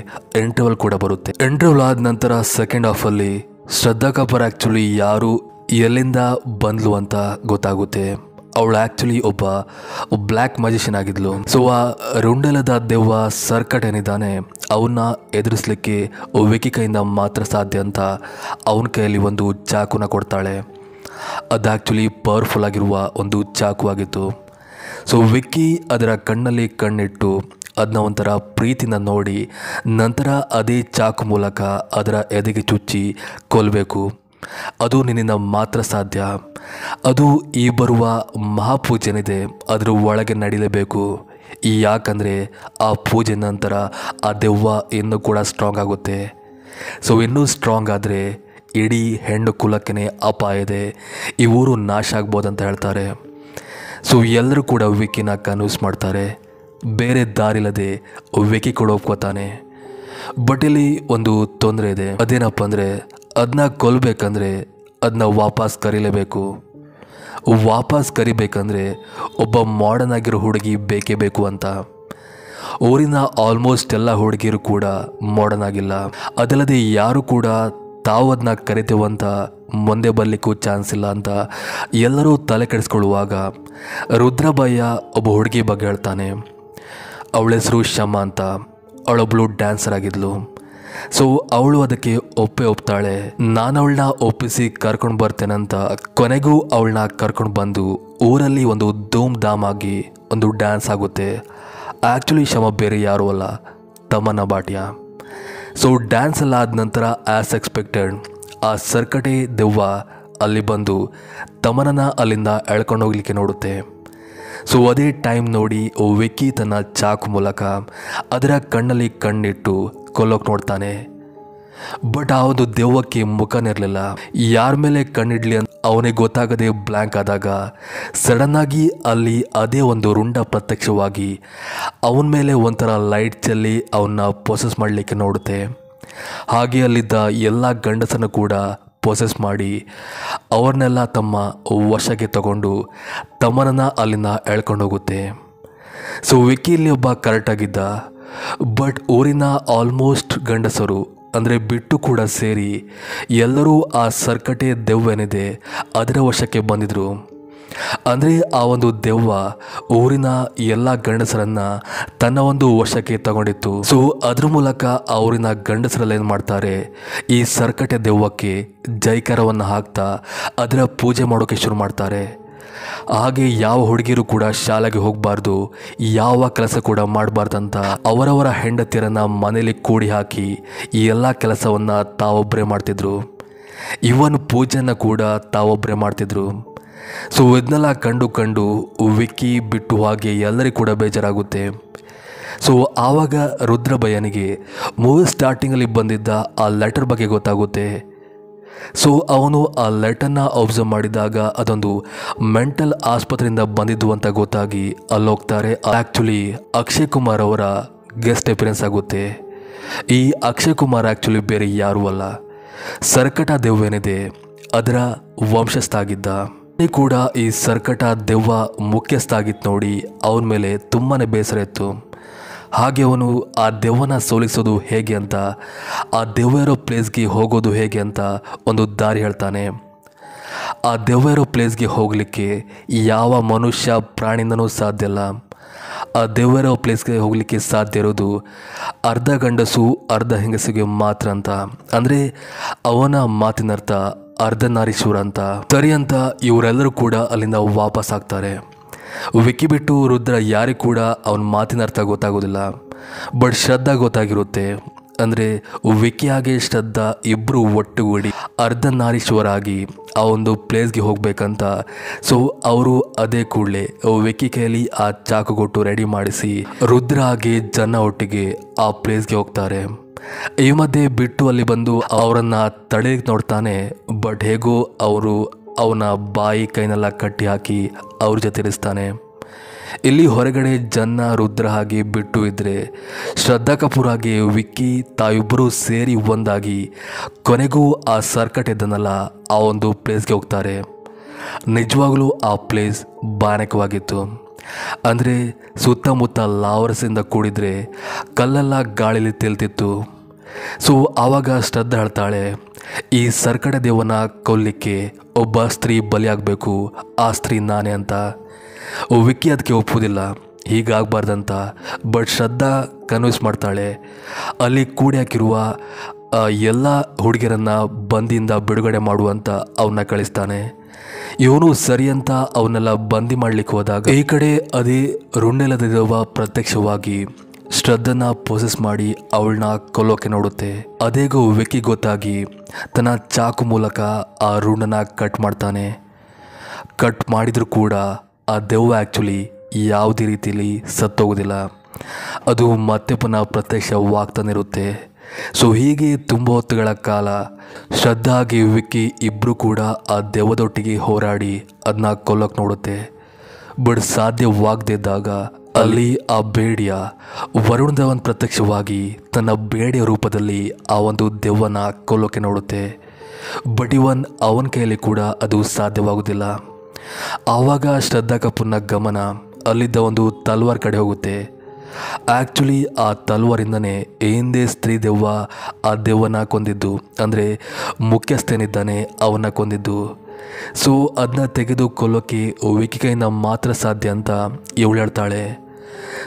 ಇಂಟರ್ವಲ್ ಕೂಡ ಬರುತ್ತೆ. ಇಂಟರ್ವಲ್ ಆದ ನಂತರ ಸೆಕೆಂಡ್ ಹಾಫಲ್ಲಿ ಶ್ರದ್ಧಾ ಕಪೂರ್ ಆ್ಯಕ್ಚುಲಿ ಯಾರು ಎಲ್ಲಿಂದ ಬಂದ್ಲು ಅಂತ ಗೊತ್ತಾಗುತ್ತೆ. ಅವಳು ಆ್ಯಕ್ಚುಲಿ ಒಬ್ಬ ಬ್ಲ್ಯಾಕ್ ಮ್ಯಾಜಿಷಿಯನ್ ಆಗಿದ್ಲು. ಸೊ ಆ ರುಂಡೆಲದ ದೆವ್ವ ಸರ್ಕಟ್ ಏನಿದ್ದಾನೆ ಅವನ್ನ ಎದುರಿಸಲಿಕ್ಕೆ ವಿಕ್ಕಿ ಕೈಯಿಂದ ಮಾತ್ರ ಸಾಧ್ಯ ಅಂತ ಅವನ ಕೈಯಲ್ಲಿ ಒಂದು ಚಾಕುನ ಕೊಡ್ತಾಳೆ. ಅದು ಆ್ಯಕ್ಚುಲಿ ಪವರ್ಫುಲ್ ಆಗಿರುವ ಒಂದು ಚಾಕು ಆಗಿತ್ತು. ಸೊ ವಿಕ್ಕಿ ಅದರ ಕಣ್ಣಲ್ಲಿ ಕಣ್ಣಿಟ್ಟು ಅದನ್ನ ಒಂಥರ ಪ್ರೀತಿನ ನೋಡಿ ನಂತರ ಅದೇ ಚಾಕು ಮೂಲಕ ಅದರ ಎದೆಗೆ ಚುಚ್ಚಿ ಕೊಲ್ಲಬೇಕು. ಅದು ನಿನ್ನಿಂದ ಮಾತ್ರ ಸಾಧ್ಯ. ಅದು ಈ ಬರುವ ಮಹಾಪೂಜೆನಿದೆ ಅದರ ಒಳಗೆ ನಡೀಲೇಬೇಕು. ಯಾಕಂದರೆ ಆ ಪೂಜೆ ನಂತರ ಆ ದೆವ್ವ ಇನ್ನೂ ಕೂಡ ಸ್ಟ್ರಾಂಗ್ ಆಗುತ್ತೆ. ಸೊ ಇನ್ನೂ ಸ್ಟ್ರಾಂಗ್ ಆದರೆ ಇಡೀ ಹೆಣ್ಣು ಕುಲಕ್ಕೇ ಅಪಾಯ ಇದೆ, ಈ ಊರು ನಾಶ ಆಗ್ಬೋದಂತ ಹೇಳ್ತಾರೆ. ಸೊ ಎಲ್ಲರೂ ಕೂಡ ವಿಕ್ಕಿನ ಕನ್ವಿನ್ಸ್ ಮಾಡ್ತಾರೆ. ಬೇರೆ ದಾರಿಲ್ಲದೆ ವಿಕ್ಕಿ ಕೂಡ ಒಪ್ಕೋತಾನೆ. ಬಟ್ ಇಲ್ಲಿ ಒಂದು ತೊಂದರೆ ಇದೆ. ಅದೇನಪ್ಪ ಅಂದರೆ ಅದನ್ನ ಕೊಲ್ಲಬೇಕಂದ್ರೆ ಅದನ್ನ ವಾಪಸ್ ಕರೀಲೇಬೇಕು. ವಾಪಸ್ ಕರಿಬೇಕಂದ್ರೆ ಒಬ್ಬ ಮಾಡರ್ನ್ ಆಗಿರೋ ಹುಡುಗಿ ಬೇಕೇ ಬೇಕು ಅಂತ. ಊರಿನ ಆಲ್ಮೋಸ್ಟ್ ಎಲ್ಲ ಹುಡುಗಿಯರು ಕೂಡ ಮಾಡರ್ನ್ ಆಗಿಲ್ಲ. ಅದಲ್ಲದೆ ಯಾರು ಕೂಡ ತಾವು ಅದನ್ನ ಕರಿತೇವಂತ ಮುಂದೆ ಬರಲಿಕ್ಕೂ ಚಾನ್ಸ್ ಇಲ್ಲ ಅಂತ ಎಲ್ಲರೂ ತಲೆ ಕೆಡಿಸ್ಕೊಳ್ಳುವಾಗ ರುದ್ರಭಯ್ಯ ಒಬ್ಬ ಹುಡುಗಿ ಬಗ್ಗೆ ಹೇಳ್ತಾನೆ. ಅವಳ ಹೆಸರು ಶಮ ಅಂತ. ಅವಳೊಬ್ಬಳು ಡ್ಯಾನ್ಸರ್ ಆಗಿದ್ಲು. ಸೊ ಅವಳು ಅದಕ್ಕೆ ಒಪ್ತಾಳೆ. ನಾನು ಅವಳನ್ನ ಒಪ್ಪಿಸಿ ಕರ್ಕೊಂಡು ಬರ್ತೇನಂತ ಕೊನೆಗೂ ಅವಳನ್ನ ಕರ್ಕೊಂಡು ಬಂದು ಊರಲ್ಲಿ ಒಂದು ಧೂಮ್ ಧಾಮ್ ಆಗಿ ಒಂದು ಡ್ಯಾನ್ಸ್ ಆಗುತ್ತೆ. ಆ್ಯಕ್ಚುಲಿ ಶಮ ಬೇರೆ ಯಾರೂ ಅಲ್ಲ, ತಮನ್ನ ಭಾಟಿಯಾ. ಸೊ ಡ್ಯಾನ್ಸ್ ಎಲ್ಲ ಆದ ನಂತರ ಆ್ಯಸ್ ಎಕ್ಸ್ಪೆಕ್ಟೆಡ್ ಆ ಸರ್ಕಟೆ ದೆವ್ವ ಅಲ್ಲಿ ಬಂದು ತಮನನ್ನ ಅಲ್ಲಿಂದ ಎಳ್ಕೊಂಡು ಹೋಗ್ಲಿಕ್ಕೆ ನೋಡುತ್ತೆ. ಸೊ ಅದೇ ಟೈಮ್ ನೋಡಿ ವಿಕ್ಕಿ ತನ್ನ ಚಾಕು ಮೂಲಕ ಅದರ ಕಣ್ಣಲ್ಲಿ ಕಣ್ಣಿಟ್ಟು ಕೊಲ್ಲೋಕೆ ನೋಡ್ತಾನೆ. ಬಟ್ ಆ ಒಂದು ದೆವ್ವಕ್ಕೆ ಮುಖನಿರಲಿಲ್ಲ. ಯಾರ ಮೇಲೆ ಕಣ್ಣಿಡ್ಲಿ ಅಂತ ಅವನಿಗೆ ಗೊತ್ತಾಗದೆ ಬ್ಲ್ಯಾಂಕ್ ಆದಾಗ ಸಡನ್ನಾಗಿ ಅಲ್ಲಿ ಅದೇ ಒಂದು ರುಂಡ ಪ್ರತ್ಯಕ್ಷವಾಗಿ ಅವನ ಮೇಲೆ ಒಂಥರ ಲೈಟ್ ಚೆಲ್ಲಿ ಅವನ್ನ ಪೊಸೆಸ್ ಮಾಡಲಿಕ್ಕೆ ನೋಡುತ್ತೆ. ಹಾಗೆ ಅಲ್ಲಿದ್ದ ಎಲ್ಲ ಗಂಡಸನ್ನು ಕೂಡ ಪೊಸೆಸ್ ಮಾಡಿ ಅವ್ರನ್ನೆಲ್ಲ ತಮ್ಮ ವಶಕ್ಕೆ ತಗೊಂಡು ತಮ್ಮನನ್ನು ಅಲ್ಲಿಂದ ಎಳ್ಕೊಂಡು ಹೋಗುತ್ತೆ. ಸೊ ವಿಕ್ಕಿ ಇಲ್ಲಿ ಒಬ್ಬ ಕರೆಕ್ಟಾಗಿದ್ದ. ಬಟ್ ಊರಿನ ಆಲ್ಮೋಸ್ಟ್ ಗಂಡಸರು ಅಂದರೆ ಬಿಟ್ಟು ಕೂಡ ಸೇರಿ ಎಲ್ಲರೂ ಆ ಸರ್ಕಟೆ ದೆವ್ವೇನಿದೆ ಅದರ ವಶಕ್ಕೆ ಬಂದಿದ್ರು. ಅಂದರೆ ಆ ಒಂದು ದೆವ್ವ ಊರಿನ ಎಲ್ಲ ಗಂಡಸರನ್ನು ತನ್ನ ಒಂದು ವಶಕ್ಕೆ ತಗೊಂಡಿತ್ತು. ಸೊ ಅದ್ರ ಮೂಲಕ ಆ ಊರಿನ ಗಂಡಸರಲ್ಲಿ ಏನು ಮಾಡ್ತಾರೆ, ಈ ಸರ್ಕಟೆ ದೆವ್ವಕ್ಕೆ ಜೈಕಾರವನ್ನು ಹಾಕ್ತಾ ಅದರ ಪೂಜೆ ಮಾಡೋಕ್ಕೆ ಶುರು ಮಾಡ್ತಾರೆ. ಹಾಗೆ ಯಾವ ಹುಡುಗಿರು ಕೂಡ ಶಾಲೆಗೆ ಹೋಗಬಾರ್ದು, ಯಾವ ಕೆಲಸ ಕೂಡ ಮಾಡಬಾರ್ದಂತ ಅವರವರ ಹೆಂಡತಿಯರನ್ನು ಮನೇಲಿ ಕೂಡಿ ಹಾಕಿ ಈ ಎಲ್ಲ ಕೆಲಸವನ್ನು ತಾವೊಬ್ಬರೇ ಮಾಡ್ತಿದ್ರು. ಇವನ್ ಪೂಜೆಯನ್ನು ಕೂಡ ತಾವೊಬ್ಬರೇ ಮಾಡ್ತಿದ್ರು. ಸೊ ಇದನ್ನೆಲ್ಲ ಕಂಡು ವಿಕ್ಕಿ ಬಿಟ್ಟು ಹಾಗೆ ಎಲ್ಲರಿಗೂ ಕೂಡ ಬೇಜಾರಾಗುತ್ತೆ. ಸೊ ಆವಾಗ ರುದ್ರಭಯ್ಯನಿಗೆ ಮೂವಿ ಸ್ಟಾರ್ಟಿಂಗಲ್ಲಿ ಬಂದಿದ್ದ ಆ ಲೆಟರ್ ಬಗ್ಗೆ ಗೊತ್ತಾಗುತ್ತೆ. ಸೊ ಅವನು ಆ ಲೆಟರ್ನ ಅಬ್ಸರ್ವ್ ಮಾಡಿದಾಗ ಅದೊಂದು ಮೆಂಟಲ್ ಆಸ್ಪತ್ರೆಯಿಂದ ಬಂದಿದ್ದು ಅಂತ ಗೊತ್ತಾಗಿ ಅಲ್ಲೋಗ್ತಾರೆ. ಆ್ಯಕ್ಚುಲಿ ಅಕ್ಷಯ್ ಕುಮಾರ್ ಅವರ ಗೆಸ್ಟ್ ಅಪಿಯರೆನ್ಸ್ ಆಗುತ್ತೆ. ಈ ಅಕ್ಷಯ್ ಕುಮಾರ್ ಆ್ಯಕ್ಚುಲಿ ಬೇರೆ ಯಾರೂ ಅಲ್ಲ, ಸರ್ಕಟ ದೆವ್ವೇನಿದೆ ಅದರ ವಂಶಸ್ಥ ಆಗಿದ್ದ. ಕೂಡ ಈ ಸರ್ಕಟ ದೆವ್ವ ಮುಖ್ಯಸ್ಥ ಆಗಿತ್ತು ನೋಡಿ ಅವನ ಮೇಲೆ ತುಂಬಾ ಬೇಸರ ಇತ್ತು. ಹಾಗೆ ಅವನು ಆ ದೆವ್ವನ ಸೋಲಿಸೋದು ಹೇಗೆ ಅಂತ, ಆ ದೆವ್ವ ಇರೋ ಪ್ಲೇಸ್ಗೆ ಹೋಗೋದು ಹೇಗೆ ಅಂತ ಒಂದು ದಾರಿ ಹೇಳ್ತಾನೆ. ಆ ದೆವ್ವ ಇರೋ ಪ್ಲೇಸ್ಗೆ ಹೋಗಲಿಕ್ಕೆ ಯಾವ ಮನುಷ್ಯ ಪ್ರಾಣಿಯಿಂದನೂ ಸಾಧ್ಯ ಇಲ್ಲ. ಆ ದೆವ್ವ ಇರೋ ಪ್ಲೇಸ್ಗೆ ಹೋಗಲಿಕ್ಕೆ ಸಾಧ್ಯ ಇರೋದು ಅರ್ಧ ಗಂಡಸು ಅರ್ಧ ಹೆಂಗಸಿಗೆ ಮಾತ್ರ ಅಂತ. ಅಂದರೆ ಅವನ ಮಾತಿನರ್ಥ ಅರ್ಧನಾರೀಶ್ವರ ಅಂತ. ಸರಿ ಅಂತ ಇವರೆಲ್ಲರೂ ಕೂಡ ಅಲ್ಲಿಂದ ವಾಪಸ್ ಆಗ್ತಾರೆ. ವಿಕ್ಕಿ ಬಿಟ್ಟು ರುದ್ರ ಯಾರಿಗೂ ಕೂಡ ಅವನ ಮಾತಿನ ಅರ್ಥ ಗೊತ್ತಾಗೋದಿಲ್ಲ. ಬಟ್ ಶ್ರದ್ಧಾ ಗೊತ್ತಾಗಿರುತ್ತೆ. ಅಂದರೆ ವಿಕ್ಕಿ ಹಾಗೆ ಶ್ರದ್ಧಾ ಇಬ್ಬರು ಒಟ್ಟುಗೂಡಿ ಅರ್ಧನಾರೀಶ್ವರ ಆಗಿ ಆ ಒಂದು ಪ್ಲೇಸ್ಗೆ ಹೋಗ್ಬೇಕಂತ. ಸೊ ಅವರು ಅದೇ ಕೂಡಲೇ ವಿಕ್ಕಿ ಕೈಯಲ್ಲಿ ಆ ಚಾಕುಗೊಟ್ಟು ರೆಡಿ ಮಾಡಿಸಿ ರುದ್ರ ಹಾಗೆ ಜನ ಒಟ್ಟಿಗೆ ಆ ಪ್ಲೇಸ್ಗೆ ಹೋಗ್ತಾರೆ. ಈ ಮಧ್ಯೆ ಬಿಟ್ಟು ಅಲ್ಲಿ ಬಂದು ಅವರನ್ನು ತಡೆಯಕ್ಕೆ ನೋಡ್ತಾನೆ. ಬಟ್ ಹೇಗೋ ಅವರು ಅವನ ಬಾಯಿ ಕೈನೆಲ್ಲ ಕಟ್ಟಿ ಹಾಕಿ ಅವ್ರ ಜೊತೆ ಇರಿಸ್ತಾನೆ. ಇಲ್ಲಿ ಹೊರಗಡೆ ಜನ ರುದ್ರ ಹಾಗೆ ಬಿಟ್ಟು ಇದ್ದರೆ ಶ್ರದ್ಧಾ ಕಪೂರ್ ಹಾಗೆ ವಿಕ್ಕಿ ತಾವಿಬ್ಬರೂ ಸೇರಿ ಒಂದಾಗಿ ಕೊನೆಗೂ ಆ ಸರ್ಕಟ್ ಇದ್ದನಲ್ಲ ಆ ಒಂದು ಪ್ಲೇಸ್ಗೆ ಹೋಗ್ತಾರೆ. ನಿಜವಾಗ್ಲೂ ಆ ಪ್ಲೇಸ್ ಭಯಾನಕವಾಗಿತ್ತು. ಅಂದರೆ ಸುತ್ತಮುತ್ತ ಲಾವರಸಿಂದ ಕೂಡಿದ್ರೆ ಕಲ್ಲೆಲ್ಲ ಗಾಳಿಲಿ ತೇಲ್ತಿತ್ತು. ಸೊ ಆವಾಗ ಶ್ರದ್ಧಾ ಹೇಳ್ತಾಳೆ, ಈ ಸರ್ಕಟ ದೇವನ ಕೊಲ್ಲಿಕ್ಕೆ ಒಬ್ಬ ಸ್ತ್ರೀ ಬಲಿಯಾಗಬೇಕು, ಆ ಸ್ತ್ರೀ ನಾನೇ ಅಂತ. ವಿಕ್ಕಿ ಅದಕ್ಕೆ ಒಪ್ಪೋದಿಲ್ಲ, ಹೀಗಾಗಬಾರ್ದಂತ. ಬಟ್ ಶ್ರದ್ಧಾ ಕನ್ವಿನ್ಸ್ ಮಾಡ್ತಾಳೆ. ಅಲ್ಲಿ ಕೂಡಿ ಹಾಕಿರುವ ಎಲ್ಲ ಹುಡುಗಿಯರನ್ನು ಬಂದಿಯಿಂದ ಬಿಡುಗಡೆ ಮಾಡುವಂತ ಅವನ್ನ ಕಳಿಸ್ತಾನೆ. ಇವನು ಸರಿ ಅಂತ ಅವನ್ನೆಲ್ಲ ಬಂದಿ ಮಾಡಲಿಕ್ಕೆ ಹೋದಾಗ ಈ ಕಡೆ ಅದೇ ರುಂಡೆಲದ ದೆವ್ವ ಪ್ರತ್ಯಕ್ಷವಾಗಿ ಶ್ರದ್ಧನ ಪೊಸೆಸ್ ಮಾಡಿ ಅವಳನ್ನ ಕೊಲ್ಲೋಕೆ ನೋಡುತ್ತೆ. ಅದೇಗೋ ವಿಕ್ಕಿ ಗೊತ್ತಾಗಿ ತನ್ನ ಚಾಕು ಮೂಲಕ ಆ ರುಂಡನ ಕಟ್ ಮಾಡ್ತಾನೆ. ಕಟ್ ಮಾಡಿದರೂ ಕೂಡ ಆ ದೆವ್ವ ಆ್ಯಕ್ಚುಲಿ ಯಾವುದೇ ರೀತಿಯಲ್ಲಿ ಸತ್ತೋಗೋದಿಲ್ಲ. ಅದು ಮತ್ತೆ ಪುನಃ ಪ್ರತ್ಯಕ್ಷವಾಗ್ತಾನಿರುತ್ತೆ. ಸೊ ಹೀಗೆ ತುಂಬ ಹೊತ್ತುಗಳ ಕಾಲ ಶ್ರದ್ಧಾ ಹಾಗೆ ವಿಕ್ಕಿ ಇಬ್ಬರು ಕೂಡ ಆ ದೆವ್ವದೊಟ್ಟಿಗೆ ಹೋರಾಡಿ ಅದನ್ನ ಕೊಲ್ಲೋಕೆ ನೋಡುತ್ತೆ. ಬಟ್ ಸಾಧ್ಯವಾಗದಿದ್ದಾಗ ಅಲ್ಲಿ ಆ ಬೇಡಿಯ ವರುಣ್ ಧವನ್ ಪ್ರತ್ಯಕ್ಷವಾಗಿ ತನ್ನ ಬೇಡಿಯ ರೂಪದಲ್ಲಿ ಆ ಒಂದು ದೆವ್ವನ ಕೊಲ್ಲೋಕೆ ನೋಡುತ್ತೆ. ಬಟ್ ಅವನ ಕೈಯಲ್ಲಿ ಕೂಡ ಅದು ಸಾಧ್ಯವಾಗುವುದಿಲ್ಲ. ಆವಾಗ ಶ್ರದ್ಧಾ ಕಪೂರ್ನ ಗಮನ ಅಲ್ಲಿದ್ದ ಒಂದು ತಲ್ವಾರ್ ಕಡೆ ಹೋಗುತ್ತೆ. ಆ್ಯಕ್ಚುಲಿ ಆ ತಲ್ವಾರಿಂದನೇ ಹಿಂದೆ ಸ್ತ್ರೀ ದೆವ್ವ ಆ ದೆವ್ವನ ಕೊಂದಿದ್ದು, ಅಂದರೆ ಮುಖ್ಯಸ್ಥೇನಿದ್ದಾನೆ ಅವನ್ನ ಕೊಂದಿದ್ದು. ಸೊ ಅದನ್ನ ತೆಗೆದು ಕೊಲ್ಲೋಕ್ಕೆ ವಿಕಿ ಕೈಯಿಂದ ಮಾತ್ರ ಸಾಧ್ಯ ಅಂತ ಇವಳು ಹೇಳ್ತಾಳೆ.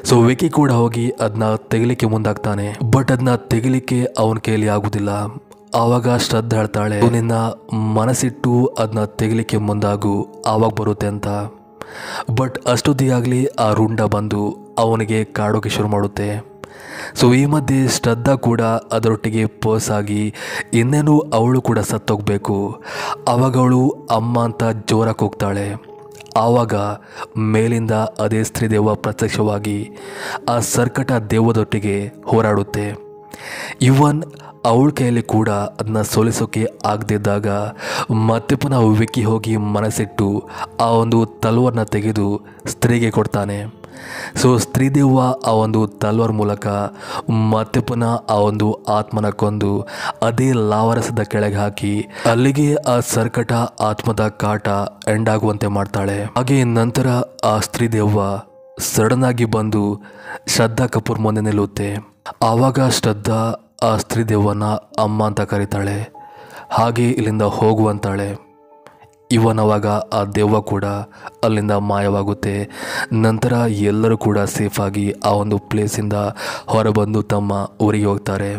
ಸೊ ವಿಕಿ ಕೂಡ ಹೋಗಿ ಅದನ್ನ ತೆಗಿಲಿಕ್ಕೆ ಮುಂದಾಗ್ತಾನೆ. ಬಟ್ ಅದನ್ನ ತೆಗಿಲಿಕ್ಕೆ ಅವನ ಕೈಯಲ್ಲಿ ಆಗೋದಿಲ್ಲ. ಆವಾಗ ಶ್ರದ್ಧಾ ಹೇಳ್ತಾಳೆ, ನಿನ್ನ ಮನಸ್ಸಿಟ್ಟು ಅದನ್ನ ತೆಗಿಲಿಕ್ಕೆ ಮುಂದಾಗು, ಆವಾಗ ಬರುತ್ತೆ ಅಂತ. ಬಟ್ ಅಷ್ಟೊತ್ತಿಗಾಗಲಿ ಆ ರುಂಡ ಬಂದು ಅವನಿಗೆ ಕಾಡೋಕೆ ಶುರು ಮಾಡುತ್ತೆ. ಸೊ ಈ ಮಧ್ಯೆ ಶ್ರದ್ಧಾ ಕೂಡ ಅದರೊಟ್ಟಿಗೆ ಪರ್ಸಾಗಿ ಇನ್ನೇನು ಅವಳು ಕೂಡ ಸತ್ತೋಗ್ಬೇಕು. ಆವಾಗ ಅವಳು ಅಮ್ಮ ಅಂತ ಜೋರಾಗಿ ಹೋಗ್ತಾಳೆ. ಆವಾಗ ಮೇಲಿಂದ ಅದೇ ಸ್ತ್ರೀ ದೆವ್ವ ಪ್ರತ್ಯಕ್ಷವಾಗಿ ಆ ಸರ್ಕಟ ದೆವ್ವದೊಟ್ಟಿಗೆ ಹೋರಾಡುತ್ತೆ. ಇವನ್ ಅವಳ ಕೈಯಲ್ಲಿ ಕೂಡ ಅದನ್ನ ಸೋಲಿಸೋಕೆ ಆಗದಿದ್ದಾಗ ಮತ್ತೆ ಪುನಃ ವಿಕ್ಕಿ ಹೋಗಿ ಮನಸ್ಸಿಟ್ಟು ಆ ಒಂದು ತಲ್ವಾರ್ನ ತೆಗೆದು ಸ್ತ್ರೀಗೆ ಕೊಡ್ತಾನೆ. ಸೊ ಸ್ತ್ರೀ ದೆವ್ವ ಆ ಒಂದು ತಲ್ವಾರ್ ಮೂಲಕ ಮತ್ತೆ ಪುನಃ ಆ ಒಂದು ಆತ್ಮನ ಕೊಂದು ಅದೇ ಲಾವರಸದ ಕೆಳಗೆ ಹಾಕಿ ಅಲ್ಲಿಗೆ ಆ ಸರ್ಕಟ ಆತ್ಮದ ಕಾಟ ಎಂಡ್ ಆಗುವಂತೆ ಮಾಡ್ತಾಳೆ. ಹಾಗೆ ನಂತರ ಆ ಸ್ತ್ರೀ ದೆವ್ವ ಸಡನ್ ಆಗಿ ಬಂದು ಶ್ರದ್ಧಾ ಕಪೂರ್ ಮುಂದೆ ನಿಲ್ಲುತ್ತೆ. ಆವಾಗ ಶ್ರದ್ಧಾ ಆ ಸ್ತ್ರೀ ದೆವ್ವನ ಅಮ್ಮ ಅಂತ ಕರೀತಾಳೆ, ಹಾಗೆ ಇಲ್ಲಿಂದ ಹೋಗುವಂತಾಳೆ. ಇವನವಾಗ ಆ ದೆವ್ವ ಕೂಡ ಅಲ್ಲಿಂದ ಮಾಯವಾಗುತ್ತೆ. ನಂತರ ಎಲ್ಲರೂ ಕೂಡ ಸೇಫಾಗಿ ಆ ಒಂದು ಪ್ಲೇಸಿಂದ ಹೊರಬಂದು ತಮ್ಮ ಊರಿಗೆ ಹೋಗ್ತಾರೆ.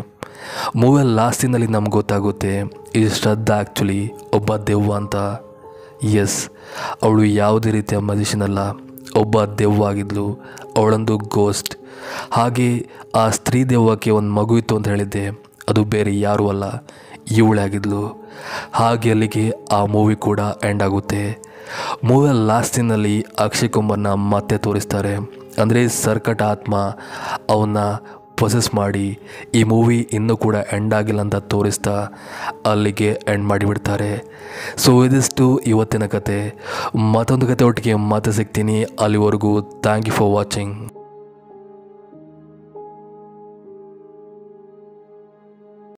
ಮೂವಿಯಲ್ಲಿ ಲಾಸ್ಟಿನಲ್ಲಿ ನಮ್ಗೆ ಗೊತ್ತಾಗುತ್ತೆ ಈ ಶ್ರದ್ಧಾ ಆ್ಯಕ್ಚುಲಿ ಒಬ್ಬ ದೆವ್ವ ಅಂತ. ಎಸ್, ಅವಳು ಯಾವುದೇ ರೀತಿಯ ಮ್ಯಾಜಿಷಿಯನ್ ಅಲ್ಲ, ಒಬ್ಬ ದೆವ್ವ ಆಗಿದ್ಲು. ಅವಳೊಂದು ಗೋಸ್ಟ್. ಹಾಗೆ ಆ ಸ್ತ್ರೀ ದೆವ್ವಕ್ಕೆ ಒಂದು ಮಗು ಇತ್ತು ಅಂತ ಹೇಳಿದ್ದೆ, ಅದು ಬೇರೆ ಯಾರೂ ಅಲ್ಲ, ಇವಳೇ ಆಗಿದ್ಲು. ಹಾಗೆ ಅಲ್ಲಿಗೆ ಆ ಮೂವಿ ಕೂಡ ಎಂಡ್ ಆಗುತ್ತೆ. ಮೂವಿಯಲ್ಲಿ ಲಾಸ್ಟಿನಲ್ಲಿ ಅಕ್ಷಯ್ ಕುಮಾರ್ನ ಮತ್ತೆ ತೋರಿಸ್ತಾರೆ. ಅಂದರೆ ಸರ್ಕಟ ಆತ್ಮ ಅವನ್ನ ಪೊಸೆಸ್ ಮಾಡಿ ಈ ಮೂವಿ ಇನ್ನೂ ಕೂಡ ಎಂಡ್ ಆಗಿಲ್ಲ ಅಂತ ತೋರಿಸ್ತಾ ಅಲ್ಲಿಗೆ ಎಂಡ್ ಮಾಡಿಬಿಡ್ತಾರೆ. ಸೊ ಇದಿಷ್ಟು ಇವತ್ತಿನ ಕತೆ. ಮತ್ತೊಂದು ಕತೆ ಒಟ್ಟಿಗೆ ಮತ್ತೆ ಸಿಗ್ತೀನಿ. ಅಲ್ಲಿವರೆಗೂ ಥ್ಯಾಂಕ್ ಯು ಫಾರ್ ವಾಚಿಂಗ್.